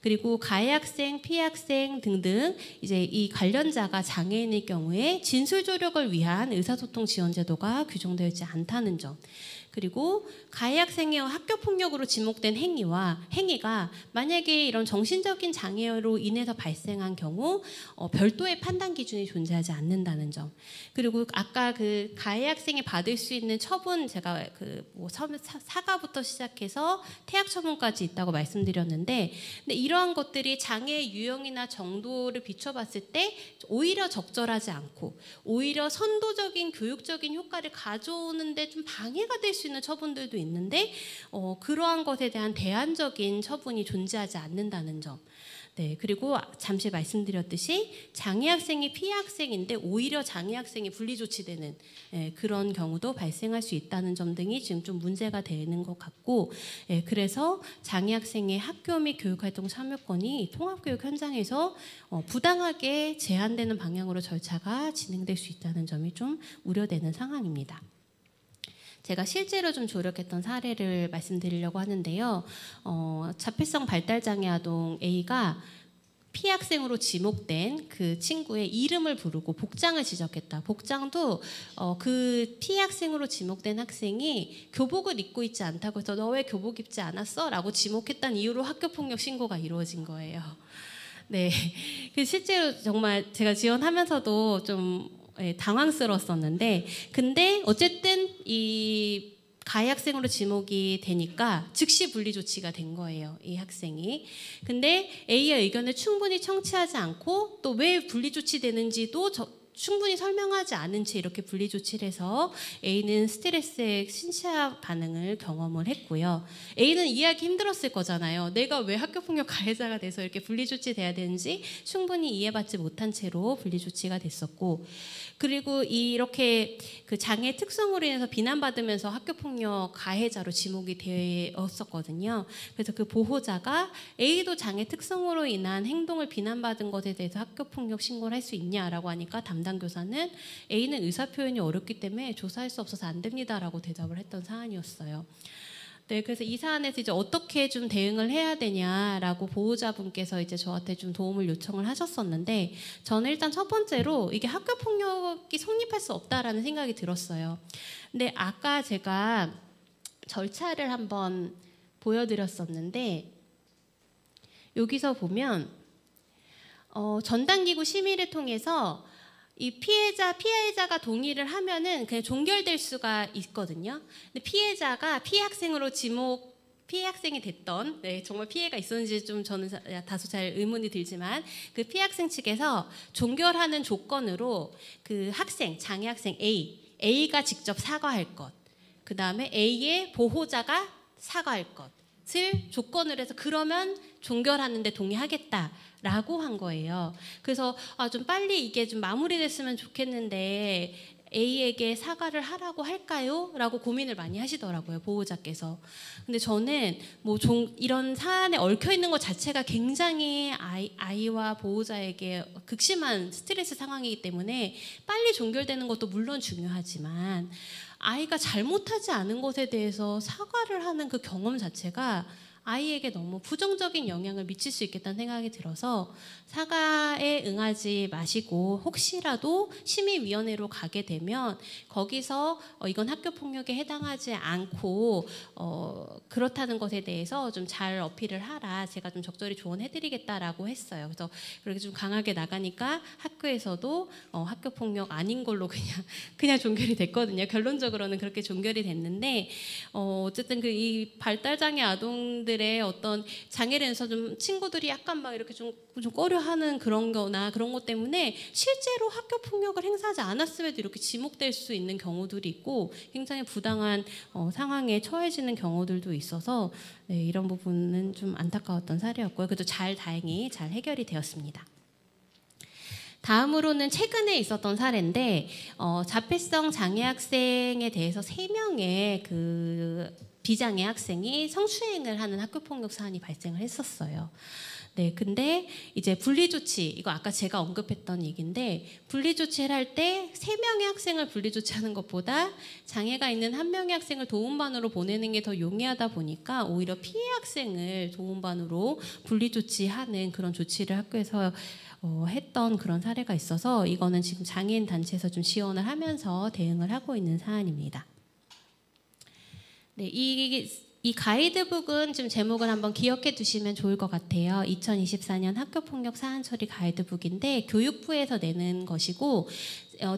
그리고 가해 학생, 피해 학생 등등 이제 이 관련자가 장애인일 경우에 진술 조력을 위한 의사소통 지원 제도가 규정되어 있지 않다는 점. 그리고 가해 학생의 학교 폭력으로 지목된 행위가 만약에 이런 정신적인 장애로 인해서 발생한 경우 별도의 판단 기준이 존재하지 않는다는 점. 그리고 아까 그 가해 학생이 받을 수 있는 처분, 제가 뭐 사과부터 시작해서 퇴학 처분까지 있다고 말씀드렸는데, 근데 이러한 것들이 장애의 유형이나 정도를 비춰봤을 때 오히려 적절하지 않고 오히려 선도적인 교육적인 효과를 가져오는데 좀 방해가 될 수 있는 처분들도 있는데 그러한 것에 대한 대안적인 처분이 존재하지 않는다는 점. 네, 그리고 잠시 말씀드렸듯이 장애 학생이 피해 학생인데 오히려 장애 학생이 분리조치되는 그런 경우도 발생할 수 있다는 점 등이 지금 좀 문제가 되는 것 같고, 그래서 장애 학생의 학교 및 교육활동 참여권이 통합교육 현장에서 부당하게 제한되는 방향으로 절차가 진행될 수 있다는 점이 좀 우려되는 상황입니다. 제가 실제로 좀 조력했던 사례를 말씀드리려고 하는데요. 자폐성 발달장애 아동 A가 피해 학생으로 지목된 그 친구의 이름을 부르고 복장을 지적했다. 복장도 그 피해 학생으로 지목된 학생이 교복을 입고 있지 않다고 해서 너 왜 교복 입지 않았어? 라고 지목했다는 이유로 학교폭력 신고가 이루어진 거예요. 네, 실제로 정말 제가 지원하면서도 좀 당황스러웠었는데, 근데 어쨌든 이 가해 학생으로 지목이 되니까 즉시 분리 조치가 된 거예요, 이 학생이. 근데 A의 의견을 충분히 청취하지 않고 또 왜 분리 조치되는지도 충분히 설명하지 않은 채 이렇게 분리 조치를 해서 A는 스트레스의 신체화 반응을 경험을 했고요. A는 이해하기 힘들었을 거잖아요. 내가 왜 학교폭력 가해자가 돼서 이렇게 분리 조치돼야 되는지 충분히 이해받지 못한 채로 분리 조치가 됐었고, 그리고 이렇게 그 장애 특성으로 인해서 비난받으면서 학교폭력 가해자로 지목이 되었었거든요. 그래서 그 보호자가 A도 장애 특성으로 인한 행동을 비난받은 것에 대해서 학교폭력 신고를 할 수 있냐라고 하니까 담당 교사는 A는 의사표현이 어렵기 때문에 조사할 수 없어서 안 됩니다라고 대답을 했던 사안이었어요. 네, 그래서 이 사안에서 이제 어떻게 좀 대응을 해야 되냐라고 보호자분께서 이제 저한테 좀 도움을 요청을 하셨었는데, 저는 일단 첫 번째로 이게 학교 폭력이 성립할 수 없다라는 생각이 들었어요. 근데 아까 제가 절차를 한번 보여드렸었는데, 여기서 보면 전담기구 심의를 통해서 이 피해자가 동의를 하면은 그냥 종결될 수가 있거든요. 근데 피해자가 피해 학생으로 피해 학생이 됐던, 정말 피해가 있었는지 좀 저는 다소 잘 의문이 들지만, 그 피해 학생 측에서 종결하는 조건으로 그 장애 학생 A가 직접 사과할 것, 그 다음에 A의 보호자가 사과할 것을 조건으로 해서 그러면 종결하는데 동의하겠다라고 한 거예요. 그래서 좀 빨리 이게 좀 마무리됐으면 좋겠는데 A에게 사과를 하라고 할까요? 라고 고민을 많이 하시더라고요, 보호자께서. 근데 저는 이런 사안에 얽혀 있는 것 자체가 굉장히 아이와 보호자에게 극심한 스트레스 상황이기 때문에 빨리 종결되는 것도 물론 중요하지만 아이가 잘못하지 않은 것에 대해서 사과를 하는 그 경험 자체가 아이에게 너무 부정적인 영향을 미칠 수 있겠다는 생각이 들어서 사과에 응하지 마시고 혹시라도 심의위원회로 가게 되면 거기서 이건 학교폭력에 해당하지 않고 그렇다는 것에 대해서 좀 잘 어필을 하라, 제가 좀 적절히 조언해드리겠다라고 했어요. 그래서 그렇게 좀 강하게 나가니까 학교에서도 학교폭력 아닌 걸로 그냥 종결이 됐거든요. 결론적으로는 그렇게 종결이 됐는데 어쨌든 이 발달장애 아동들의 어떤 장애를 해서 좀 친구들이 약간 막 이렇게 좀 꺼려하는 그런 거나 그런 것 때문에 실제로 학교 폭력을 행사하지 않았음에도 이렇게 지목될 수 있는 경우들이 있고 굉장히 부당한 상황에 처해지는 경우들도 있어서 이런 부분은 좀 안타까웠던 사례였고요. 그래도 다행히 잘 해결이 되었습니다. 다음으로는 최근에 있었던 사례인데 자폐성 장애 학생에 대해서 3명의 그 비장애 학생이 성추행을 하는 학교폭력 사안이 발생을 했었어요. 네, 근데 이제 분리조치, 이거 아까 제가 언급했던 얘기인데, 분리조치를 할 때 3명의 학생을 분리조치하는 것보다 장애가 있는 1명의 학생을 도움반으로 보내는 게 더 용이하다 보니까 오히려 피해 학생을 도움반으로 분리조치하는 그런 조치를 학교에서 했던 그런 사례가 있어서 이거는 지금 장애인 단체에서 좀 지원을 하면서 대응을 하고 있는 사안입니다. 네, 이 가이드북은 좀 제목을 한번 기억해 두시면 좋을 것 같아요. 2024년 학교폭력 사안 처리 가이드북인데 교육부에서 내는 것이고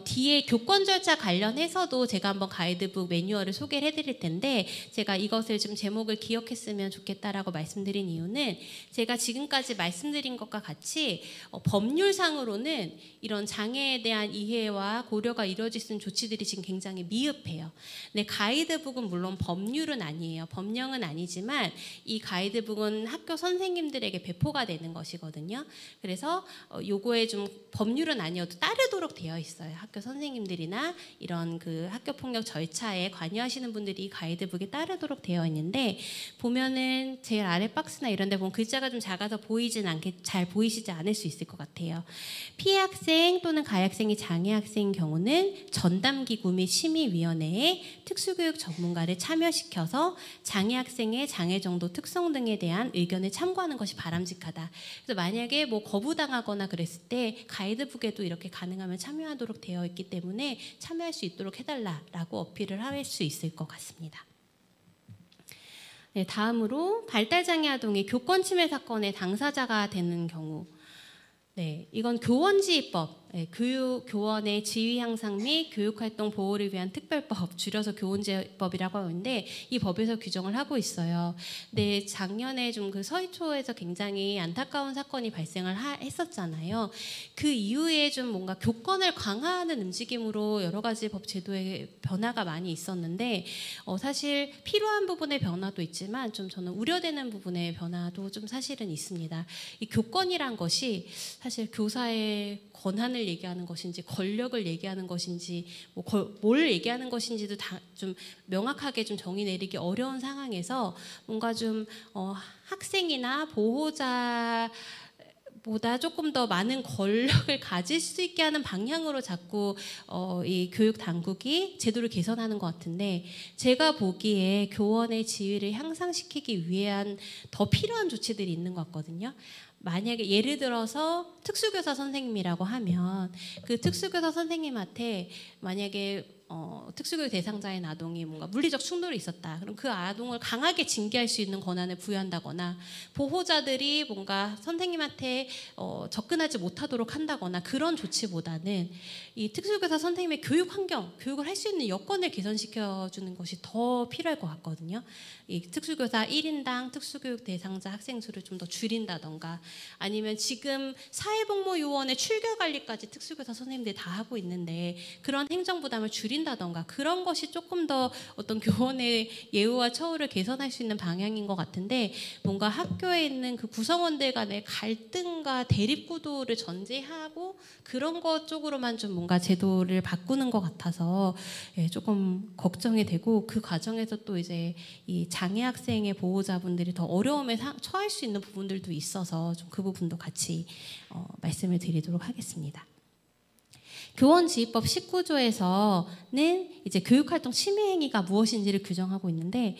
뒤에 교권 절차 관련해서도 제가 한번 가이드북 매뉴얼을 소개를 해드릴 텐데 제가 이것을 좀 제목을 기억했으면 좋겠다라고 말씀드린 이유는 제가 지금까지 말씀드린 것과 같이 법률상으로는 이런 장애에 대한 이해와 고려가 이루어질 수 있는 조치들이 지금 굉장히 미흡해요. 근데 가이드북은 물론 법률은 아니에요. 법령 법령은 아니지만 이 가이드북은 학교 선생님들에게 배포가 되는 것이거든요. 그래서 요거에 좀 법률은 아니어도 따르도록 되어 있어요. 학교 선생님들이나 이런 그 학교 폭력 절차에 관여하시는 분들이 이 가이드북에 따르도록 되어 있는데, 보면은 제일 아래 박스나 이런 데 보면 글자가 좀 작아서 잘 보이시지 않을 수 있을 것 같아요. 피해 학생 또는 가해 학생이 장애 학생인 경우는 전담기구 및 심의위원회에 특수교육 전문가를 참여시켜서 장애 학생의 장애 정도 특성 등에 대한 의견을 참고하는 것이 바람직하다. 그래서 만약에 뭐 거부당하거나 그랬을 때 가이드북에도 이렇게 가능하면 참여하도록 되어 있기 때문에 참여할 수 있도록 해달라라고 어필을 할 수 있을 것 같습니다. 네, 다음으로 발달장애 아동이 교권 침해 사건의 당사자가 되는 경우, 네, 이건 교원지휘법, 교원의 지위 향상 및 교육활동 보호를 위한 특별법, 줄여서 교원지휘법이라고 하는데 이 법에서 규정을 하고 있어요. 근데 작년에 좀 그 서희초에서 굉장히 안타까운 사건이 발생을 했었잖아요. 그 이후에 좀 뭔가 교권을 강화하는 움직임으로 여러 가지 법 제도의 변화가 많이 있었는데 사실 필요한 부분의 변화도 있지만 좀 저는 우려되는 부분의 변화도 좀 사실은 있습니다. 이 교권이란 것이 사실 교사의 권한을 얘기하는 것인지 권력을 얘기하는 것인지 뭘 얘기하는 것인지도 다 좀 명확하게 좀 정의 내리기 어려운 상황에서 뭔가 좀 학생이나 보호자 보다 조금 더 많은 권력을 가질 수 있게 하는 방향으로 자꾸 이 교육 당국이 제도를 개선하는 것 같은데, 제가 보기에 교원의 지위를 향상시키기 위한 더 필요한 조치들이 있는 것 같거든요. 만약에 예를 들어서 특수교사 선생님이라고 하면 그 특수교사 선생님한테 만약에 특수교육 대상자인 아동이 뭔가 물리적 충돌이 있었다. 그럼 그 아동을 강하게 징계할 수 있는 권한을 부여한다거나, 보호자들이 뭔가 선생님한테 접근하지 못하도록 한다거나, 그런 조치보다는 이 특수교사 선생님의 교육 환경, 교육을 할 수 있는 여건을 개선시켜주는 것이 더 필요할 것 같거든요. 이 특수교사 1인당 특수교육 대상자 학생 수를 좀 더 줄인다던가, 아니면 지금 사회복무요원의 출결관리까지 특수교사 선생님들이 다 하고 있는데 그런 행정부담을 줄인다던가, 그런 것이 조금 더 어떤 교원의 예우와 처우를 개선할 수 있는 방향인 것 같은데, 뭔가 학교에 있는 그 구성원들 간의 갈등과 대립구도를 전제하고 그런 것 쪽으로만 좀 뭔가 제도를 바꾸는 것 같아서 조금 걱정이 되고, 그 과정에서 또 이제 이 장애 학생의 보호자분들이 더 어려움에 처할 수 있는 부분들도 있어서 좀 그 부분도 같이 말씀을 드리도록 하겠습니다. 교원지휘법 19조에서는 이제 교육활동 침해 행위가 무엇인지를 규정하고 있는데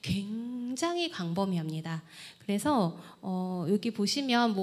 굉장히 광범위합니다. 그래서 여기 보시면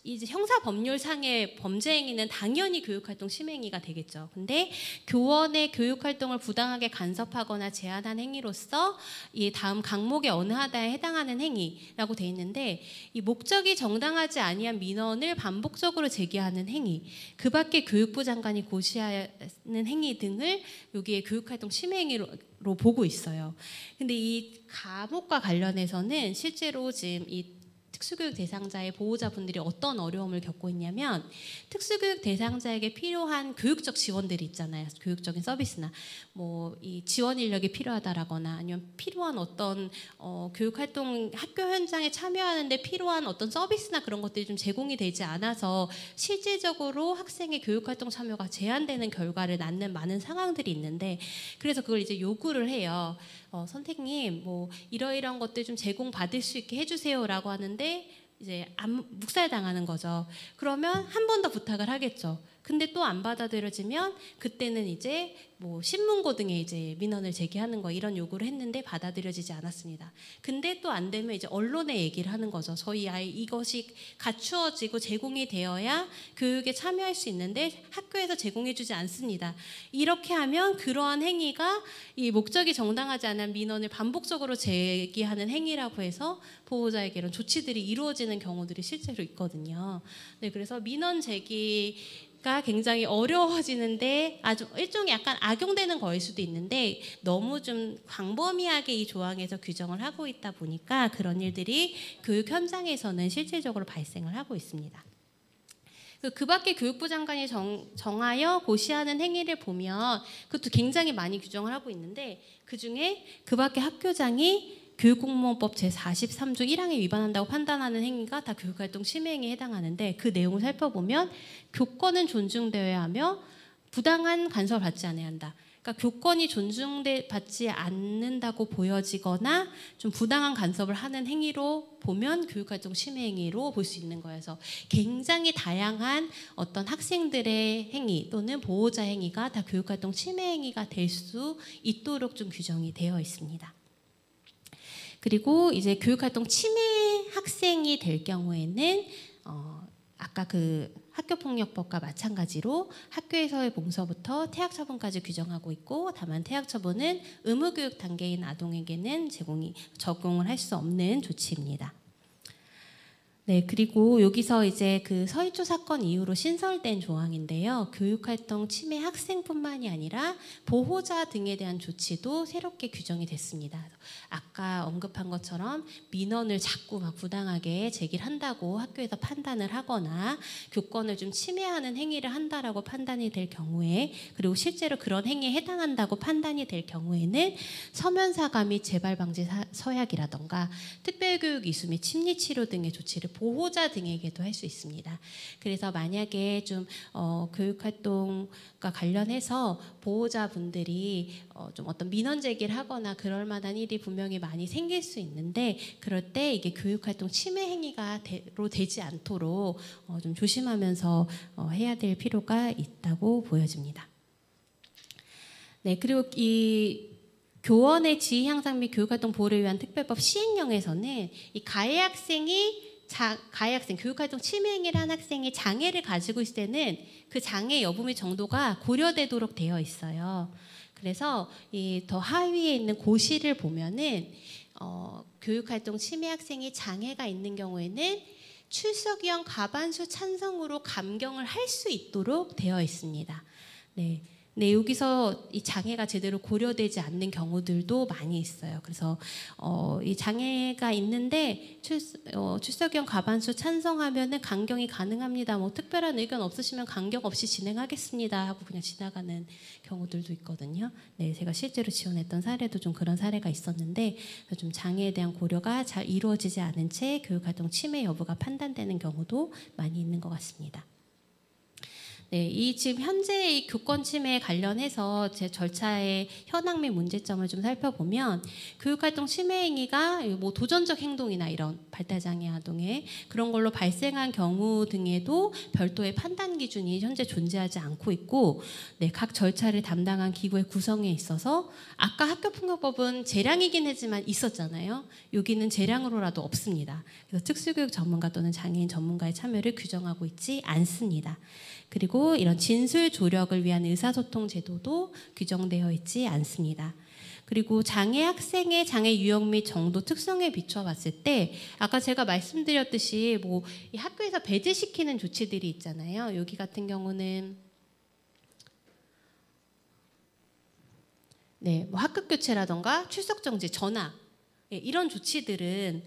이제 형사법률상의 범죄 행위는 당연히 교육활동 침해 행위가 되겠죠. 근데 교원의 교육활동을 부당하게 간섭하거나 제한한 행위로서 이 다음 강목의 어느 하나에 해당하는 행위라고 돼 있는데, 이 목적이 정당하지 아니한 민원을 반복적으로 제기하는 행위, 그 밖에 교육부 장관이 고시하는 행위 등을 여기에 교육활동 침해 행위로 보고 있어요. 근데 이 과목과 관련해서는 실제로 지금 이 특수교육 대상자의 보호자분들이 어떤 어려움을 겪고 있냐면, 특수교육 대상자에게 필요한 교육적 지원들이 있잖아요. 교육적인 서비스나 이 지원 인력이 필요하다라거나, 아니면 필요한 어떤 교육활동 학교 현장에 참여하는데 필요한 어떤 서비스나 그런 것들이 좀 제공이 되지 않아서 실질적으로 학생의 교육활동 참여가 제한되는 결과를 낳는 많은 상황들이 있는데, 그래서 그걸 이제 요구를 해요. 선생님 이러이러한 것들 좀 제공받을 수 있게 해주세요라고 하는데 이제 묵살당하는 거죠. 그러면 한 번 더 부탁을 하겠죠. 근데 또 안 받아들여지면 그때는 이제 신문고 등에 이제 민원을 제기하는 거, 이런 요구를 했는데 받아들여지지 않았습니다. 근데 또 안 되면 이제 언론에 얘기를 하는 거죠. 저희 아이 이것이 갖추어지고 제공이 되어야 교육에 참여할 수 있는데 학교에서 제공해주지 않습니다. 이렇게 하면 그러한 행위가 이 목적이 정당하지 않은 민원을 반복적으로 제기하는 행위라고 해서 보호자에게 이런 조치들이 이루어지는 경우들이 실제로 있거든요. 네, 그래서 민원 제기가 굉장히 어려워지는데 아주 일종의 약간 악용되는 거일 수도 있는데, 너무 좀 광범위하게 이 조항에서 규정을 하고 있다 보니까 그런 일들이 교육 현장에서는 실질적으로 발생을 하고 있습니다. 그 밖에 교육부 장관이 정하여 고시하는 행위를 보면 그것도 굉장히 많이 규정을 하고 있는데, 그중에 그 밖에 학교장이 교육공무원법 제43조 1항에 위반한다고 판단하는 행위가 다 교육활동 침해행위에 해당하는데, 그 내용을 살펴보면 교권은 존중되어야 하며 부당한 간섭을 받지 않아야 한다. 그러니까 교권이 존중받지 않는다고 보여지거나 좀 부당한 간섭을 하는 행위로 보면 교육활동 침해 행위로 볼 수 있는 거여서, 굉장히 다양한 어떤 학생들의 행위 또는 보호자 행위가 다 교육활동 침해 행위가 될 수 있도록 좀 규정이 되어 있습니다. 그리고 이제 교육활동 침해 학생이 될 경우에는 아까 그 학교폭력법과 마찬가지로 학교에서의 봉서부터 퇴학처분까지 규정하고 있고, 다만 퇴학처분은 의무교육 단계인 아동에게는 적용을 할 수 없는 조치입니다. 네, 그리고 여기서 이제 그 서희초 사건 이후로 신설된 조항인데요. 교육활동 침해 학생뿐만이 아니라 보호자 등에 대한 조치도 새롭게 규정이 됐습니다. 아까 언급한 것처럼 민원을 자꾸 막 부당하게 제기를 한다고 학교에서 판단을 하거나 교권을 좀 침해하는 행위를 한다라고 판단이 될 경우에, 그리고 실제로 그런 행위에 해당한다고 판단이 될 경우에는 서면사과 및 재발방지 서약이라던가 특별교육 이수 및 심리치료 등의 조치를 보호자 등에게도 할 수 있습니다. 그래서 만약에 좀 교육활동과 관련해서 보호자분들이 좀 어떤 민원 제기를 하거나 그럴 만한 일이 분명히 많이 생길 수 있는데, 그럴 때 이게 교육활동 침해 행위가 되지 않도록 좀 조심하면서 해야 될 필요가 있다고 보여집니다. 네, 그리고 이 교원의 지위 향상 및 교육활동 보호를 위한 특별법 시행령에서는 이 가해 학생, 교육활동 침해 행위를 한 학생이 장애를 가지고 있을 때는 그 장애 여부 및 정도가 고려되도록 되어 있어요. 그래서 이 더 하위에 있는 고시를 보면은 교육활동 침해 학생이 장애가 있는 경우에는 출석위원 과반수 찬성으로 감경을 할 수 있도록 되어 있습니다. 네. 네, 여기서 이 장애가 제대로 고려되지 않는 경우들도 많이 있어요. 그래서 이 장애가 있는데 출석위원 과반수 찬성하면은 강경이 가능합니다. 뭐 특별한 의견 없으시면 강경 없이 진행하겠습니다 하고 그냥 지나가는 경우들도 있거든요. 네, 제가 실제로 지원했던 사례도 좀 그런 사례가 있었는데, 좀 장애에 대한 고려가 잘 이루어지지 않은 채 교육활동 침해 여부가 판단되는 경우도 많이 있는 것 같습니다. 네, 이 지금 현재 이 교권 침해에 관련해서 제 절차의 현황 및 문제점을 좀 살펴보면, 교육활동 침해 행위가 뭐 도전적 행동이나 이런 발달장애 아동의 그런 걸로 발생한 경우 등에도 별도의 판단 기준이 현재 존재하지 않고 있고, 네, 각 절차를 담당한 기구의 구성에 있어서 아까 학교폭력법은 재량이긴 하지만 있었잖아요. 여기는 재량으로라도 없습니다. 그래서 특수교육 전문가 또는 장애인 전문가의 참여를 규정하고 있지 않습니다. 그리고 이런 진술 조력을 위한 의사소통 제도도 규정되어 있지 않습니다. 그리고 장애 학생의 장애 유형 및 정도 특성에 비춰 봤을 때, 아까 제가 말씀드렸듯이 뭐 이 학교에서 배제시키는 조치들이 있잖아요. 여기 같은 경우는 네, 뭐 학급 교체라던가 출석 정지, 전학, 예, 이런 조치들은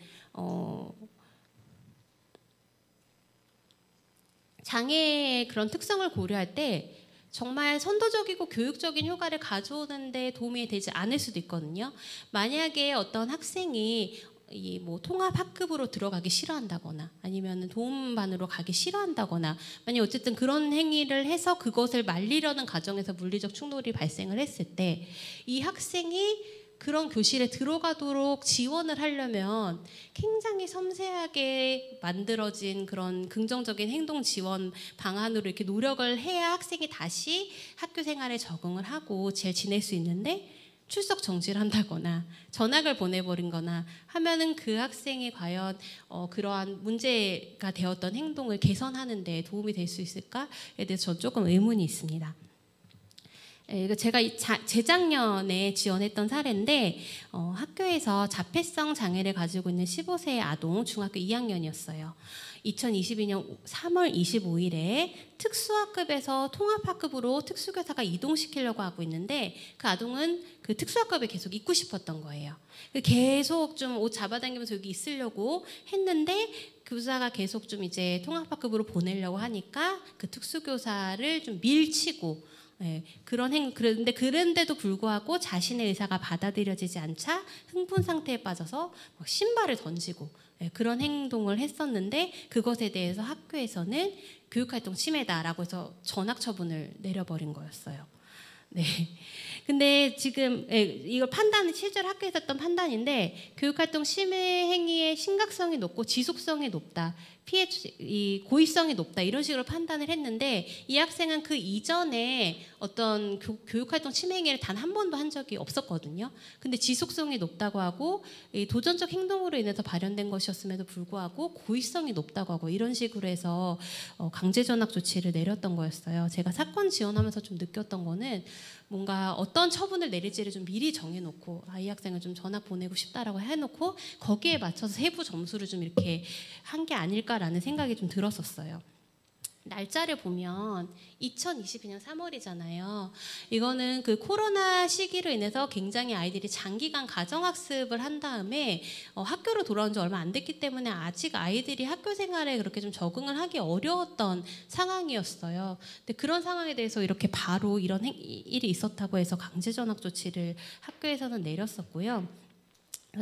장애의 그런 특성을 고려할 때 정말 선도적이고 교육적인 효과를 가져오는 데 도움이 되지 않을 수도 있거든요. 만약에 어떤 학생이 이 뭐 통합 학급으로 들어가기 싫어한다거나 아니면 도움반으로 가기 싫어한다거나, 만약 어쨌든 그런 행위를 해서 그것을 말리려는 과정에서 물리적 충돌이 발생을 했을 때, 이 학생이 그런 교실에 들어가도록 지원을 하려면 굉장히 섬세하게 만들어진 그런 긍정적인 행동 지원 방안으로 이렇게 노력을 해야 학생이 다시 학교 생활에 적응을 하고 잘 지낼 수 있는데, 출석 정지를 한다거나 전학을 보내버린 거나 하면은 그 학생이 과연 그러한 문제가 되었던 행동을 개선하는 데 도움이 될 수 있을까에 대해서 저 조금 의문이 있습니다. 제가 재작년에 지원했던 사례인데, 학교에서 자폐성 장애를 가지고 있는 15세의 아동, 중학교 2학년이었어요. 2022년 3월 25일에 특수학급에서 통합학급으로 특수교사가 이동시키려고 하고 있는데, 그 아동은 그 특수학급에 계속 있고 싶었던 거예요. 계속 좀 옷 잡아당기면서 여기 있으려고 했는데, 교사가 계속 좀 이제 통합학급으로 보내려고 하니까 그 특수교사를 좀 밀치고 예, 그런데도 불구하고 자신의 의사가 받아들여지지 않자 흥분 상태에 빠져서 막 신발을 던지고 그런 행동을 했었는데 그것에 대해서 학교에서는 교육활동 침해다라고 해서 전학 처분을 내려버린 거였어요. 네. 근데 지금 이걸 판단은 실제로 학교에서 했던 판단인데 교육활동 침해 행위의 심각성이 높고 지속성이 높다. 이 고의성이 높다 이런 식으로 판단을 했는데 이 학생은 그 이전에 어떤 교육활동 침해 행위를 단 한 번도 한 적이 없었거든요. 근데 지속성이 높다고 하고 이 도전적 행동으로 인해서 발현된 것이었음에도 불구하고 고의성이 높다고 하고 이런 식으로 해서 강제 전학 조치를 내렸던 거였어요. 제가 사건 지원하면서 좀 느꼈던 거는 뭔가 어떤 처분을 내릴지를 좀 미리 정해놓고 이 학생을 좀 전학 보내고 싶다라고 해놓고 거기에 맞춰서 세부 점수를 좀 이렇게 한 게 아닐까라는 생각이 좀 들었었어요. 날짜를 보면 2022년 3월이잖아요. 이거는 그 코로나 시기로 인해서 굉장히 아이들이 장기간 가정학습을 한 다음에 학교로 돌아온 지 얼마 안 됐기 때문에 아직 아이들이 학교 생활에 그렇게 좀 적응을 하기 어려웠던 상황이었어요. 근데 그런 상황에 대해서 이렇게 바로 이런 일이 있었다고 해서 강제 전학 조치를 학교에서는 내렸었고요.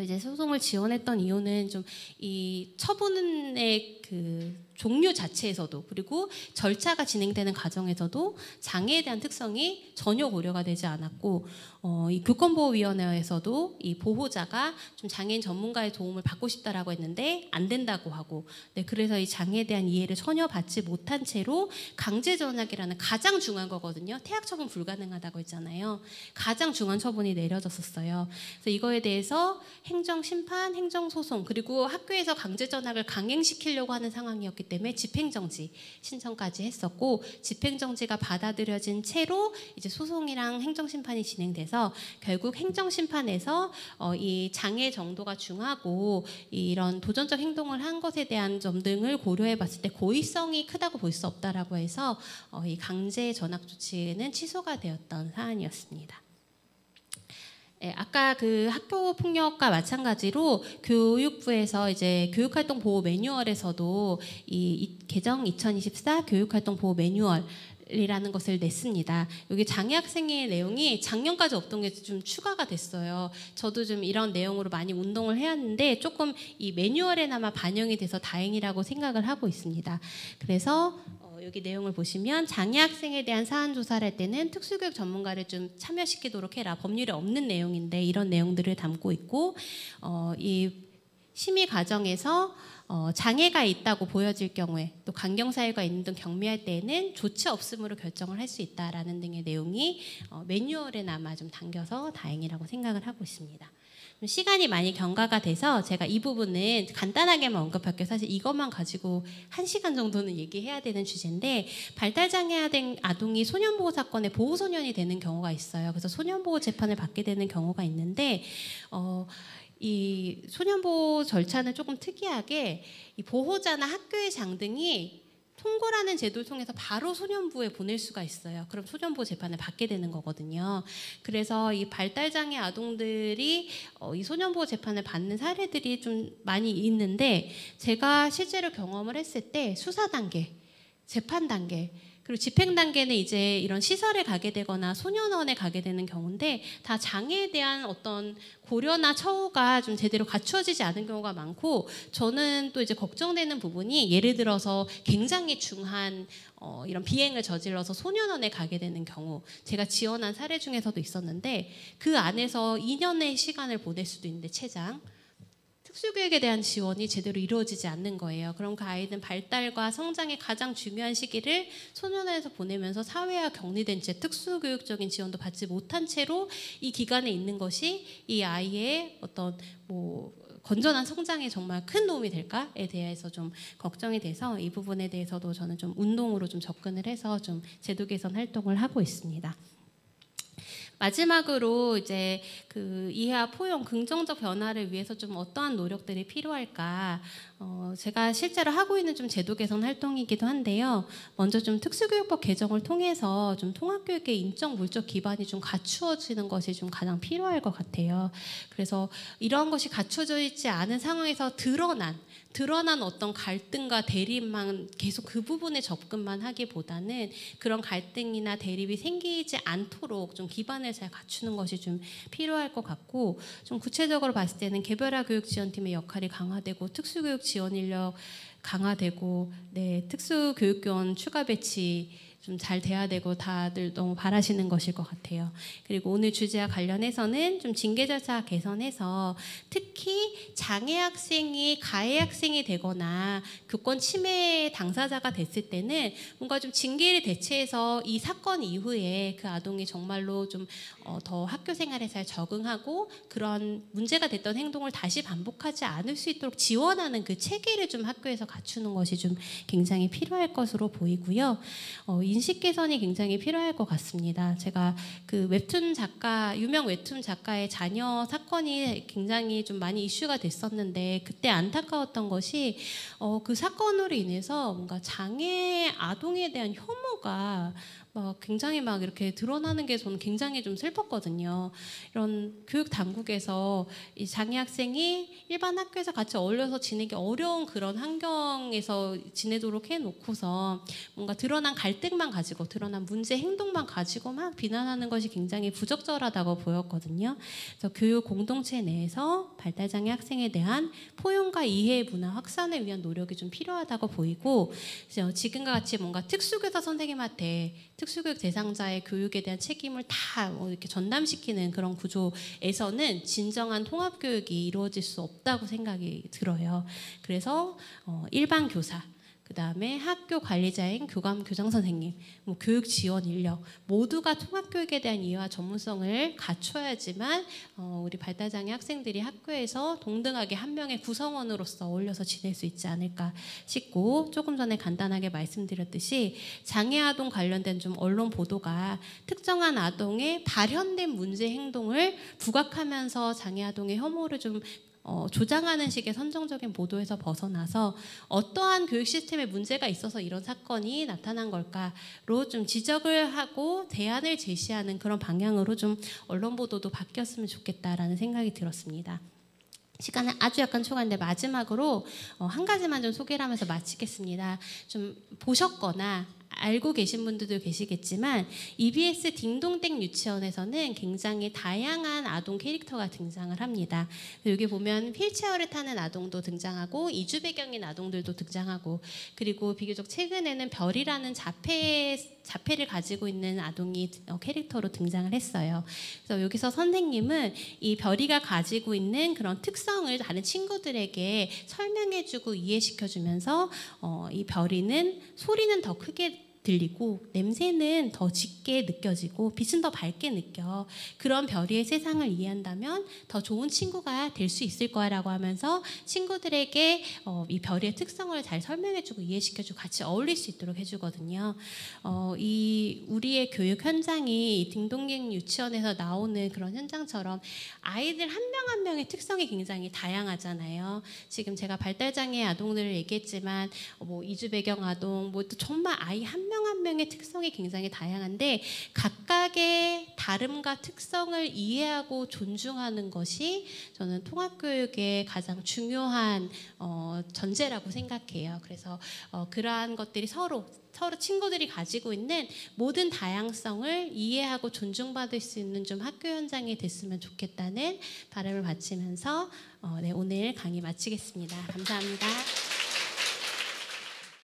이제 소송을 지원했던 이유는 좀 이 처분의 그 종류 자체에서도 그리고 절차가 진행되는 과정에서도 장애에 대한 특성이 전혀 고려가 되지 않았고 이 교권보호위원회에서도 이 보호자가 좀 장애인 전문가의 도움을 받고 싶다라고 했는데 안 된다고 하고 그래서 이 장애에 대한 이해를 전혀 받지 못한 채로 강제 전학이라는 가장 중요한 거거든요. 퇴학 처분 불가능하다고 했잖아요. 가장 중요한 처분이 내려졌었어요. 그래서 이거에 대해서 행정심판, 행정소송 그리고 학교에서 강제 전학을 강행시키려고 하는 상황이었기 때문에 집행정지 신청까지 했었고 집행정지가 받아들여진 채로 이제 소송이랑 행정심판이 진행돼서 결국 행정심판에서 이 장애 정도가 중하고 이런 도전적 행동을 한 것에 대한 점 등을 고려해 봤을 때 고의성이 크다고 볼 수 없다라고 해서 이 강제 전학 조치는 취소가 되었던 사안이었습니다. 아까 그 학교 폭력과 마찬가지로 교육부에서 이제 교육활동 보호 매뉴얼에서도 이 개정 2024 교육활동 보호 매뉴얼 이라는 것을 냈습니다. 여기 장애 학생의 내용이 작년까지 없던 게 좀 추가가 됐어요. 저도 좀 이런 내용으로 많이 운동을 해왔는데 조금 이 매뉴얼에나마 반영이 돼서 다행이라고 생각을 하고 있습니다. 그래서 여기 내용을 보시면 장애 학생에 대한 사안 조사를 할 때는 특수교육 전문가를 좀 참여시키도록 해라. 법률에 없는 내용인데 이런 내용들을 담고 있고 이 심의 과정에서 장애가 있다고 보여질 경우에 또 강경사유가 있는 등 경미할 때에는 조치 없음으로 결정을 할 수 있다라는 등의 내용이 매뉴얼에나마 좀 담겨서 다행이라고 생각을 하고 있습니다. 시간이 많이 경과가 돼서 제가 이 부분은 간단하게만 언급할게요. 사실 이것만 가지고 1시간 정도는 얘기해야 되는 주제인데 발달장애 아동이 소년보호 사건의 보호소년이 되는 경우가 있어요. 그래서 소년보호 재판을 받게 되는 경우가 있는데 이 소년보호 절차는 조금 특이하게 이 보호자나 학교의 장등이 통고라는 제도를 통해서 바로 소년부에 보낼 수가 있어요. 그럼 소년보호 재판을 받게 되는 거거든요. 그래서 이 발달장애 아동들이 이 소년보호 재판을 받는 사례들이 좀 많이 있는데 제가 실제로 경험을 했을 때 수사 단계, 재판 단계 그리고 집행 단계는 이제 이런 시설에 가게 되거나 소년원에 가게 되는 경우인데 다 장애에 대한 어떤 고려나 처우가 좀 제대로 갖추어지지 않은 경우가 많고 저는 또 이제 걱정되는 부분이 예를 들어서 굉장히 중한 이런 비행을 저질러서 소년원에 가게 되는 경우 제가 지원한 사례 중에서도 있었는데 그 안에서 2년의 시간을 보낼 수도 있는데 최장 특수교육에 대한 지원이 제대로 이루어지지 않는 거예요. 그럼 그 아이는 발달과 성장의 가장 중요한 시기를 소년원에서 보내면서 사회와 격리된 채 특수교육적인 지원도 받지 못한 채로 이 기간에 있는 것이 이 아이의 어떤 건전한 성장에 정말 큰 도움이 될까에 대해서 좀 걱정이 돼서 이 부분에 대해서도 저는 좀 운동으로 좀 접근을 해서 좀 제도 개선 활동을 하고 있습니다. 마지막으로 이제 그 이해와 포용 긍정적 변화를 위해서 좀 어떠한 노력들이 필요할까 제가 실제로 하고 있는 좀 제도 개선 활동이기도 한데요. 먼저 좀 특수교육법 개정을 통해서 좀 통합교육의 인적 물적 기반이 좀 갖추어지는 것이 좀 가장 필요할 것 같아요. 그래서 이러한 것이 갖춰져 있지 않은 상황에서 드러난 어떤 갈등과 대립만 계속 그 부분에 접근만 하기보다는 그런 갈등이나 대립이 생기지 않도록 좀 기반을 잘 갖추는 것이 좀 필요할 것 같고, 좀 구체적으로 봤을 때는 개별화 교육 지원팀의 역할이 강화되고 특수교육 지원 인력 강화되고, 특수교육교원 추가 배치 좀 잘 돼야 되고 다들 너무 바라시는 것일 것 같아요. 그리고 오늘 주제와 관련해서는 좀 징계 절차 개선해서 특히 장애 학생이 가해 학생이 되거나 교권 침해 당사자가 됐을 때는 뭔가 좀 징계를 대체해서 이 사건 이후에 그 아동이 정말로 좀 더 학교 생활에 잘 적응하고 그런 문제가 됐던 행동을 다시 반복하지 않을 수 있도록 지원하는 그 체계를 좀 학교에서 갖추는 것이 좀 굉장히 필요할 것으로 보이고요. 인식 개선이 굉장히 필요할 것 같습니다. 제가 그 유명 웹툰 작가의 자녀 사건이 굉장히 좀 많이 이슈가 됐었는데, 그때 안타까웠던 것이 그 사건으로 인해서 뭔가 장애 아동에 대한 혐오가 굉장히 막 이렇게 드러나는 게 저는 굉장히 좀 슬펐거든요. 이런 교육 당국에서 이 장애 학생이 일반 학교에서 같이 어울려서 지내기 어려운 그런 환경에서 지내도록 해놓고서 뭔가 드러난 갈등만 가지고, 드러난 문제 행동만 가지고 막 비난하는 것이 굉장히 부적절하다고 보였거든요. 그래서 교육 공동체 내에서 발달장애 학생에 대한 포용과 이해 문화 확산을 위한 노력이 좀 필요하다고 보이고, 지금과 같이 뭔가 특수교사 선생님한테 특수교육 대상자의 교육에 대한 책임을 다 이렇게 전담시키는 그런 구조에서는 진정한 통합교육이 이루어질 수 없다고 생각이 들어요. 그래서 일반 교사, 그 다음에 학교 관리자인 교감, 교장 선생님, 교육 지원 인력 모두가 통합교육에 대한 이해와 전문성을 갖춰야지만 우리 발달장애 학생들이 학교에서 동등하게 한 명의 구성원으로서 어울려서 지낼 수 있지 않을까 싶고, 조금 전에 간단하게 말씀드렸듯이 장애 아동 관련된 좀 언론 보도가 특정한 아동의 발현된 문제 행동을 부각하면서 장애 아동의 혐오를 좀 조장하는 식의 선정적인 보도에서 벗어나서 어떠한 교육 시스템에 문제가 있어서 이런 사건이 나타난 걸까로 좀 지적을 하고 대안을 제시하는 그런 방향으로 좀 언론 보도도 바뀌었으면 좋겠다라는 생각이 들었습니다. 시간은 아주 약간 초과인데 마지막으로 한 가지만 좀 소개를 하면서 마치겠습니다. 좀 보셨거나 알고 계신 분들도 계시겠지만 EBS 딩동댕 유치원에서는 굉장히 다양한 아동 캐릭터가 등장을 합니다. 여기 보면 휠체어를 타는 아동도 등장하고 이주 배경인 아동들도 등장하고, 그리고 비교적 최근에는 별이라는 자폐를 가지고 있는 아동이 캐릭터로 등장을 했어요. 그래서 여기서 선생님은 이 별이가 가지고 있는 그런 특성을 다른 친구들에게 설명해주고 이해시켜주면서 이 별이는 소리는 더 크게 들리고 냄새는 더 짙게 느껴지고 빛은 더 밝게 느껴. 그런 별이의 세상을 이해한다면 더 좋은 친구가 될 수 있을 거라고 하면서 친구들에게 이 별의 특성을 잘 설명해주고 이해시켜주고 같이 어울릴 수 있도록 해주거든요. 이 우리의 교육 현장이 딩동댕 유치원에서 나오는 그런 현장처럼 아이들 한 명 한 명의 특성이 굉장히 다양하잖아요. 지금 제가 발달장애 아동들을 얘기했지만 이주 배경 아동, 또 정말 아이 한 명 한 명의 특성이 굉장히 다양한데 각각의 다름과 특성을 이해하고 존중하는 것이 저는 통합교육의 가장 중요한 전제라고 생각해요. 그래서 그러한 것들이 서로 친구들이 가지고 있는 모든 다양성을 이해하고 존중받을 수 있는 좀 학교 현장이 됐으면 좋겠다는 바람을 바치면서 오늘 강의 마치겠습니다. 감사합니다.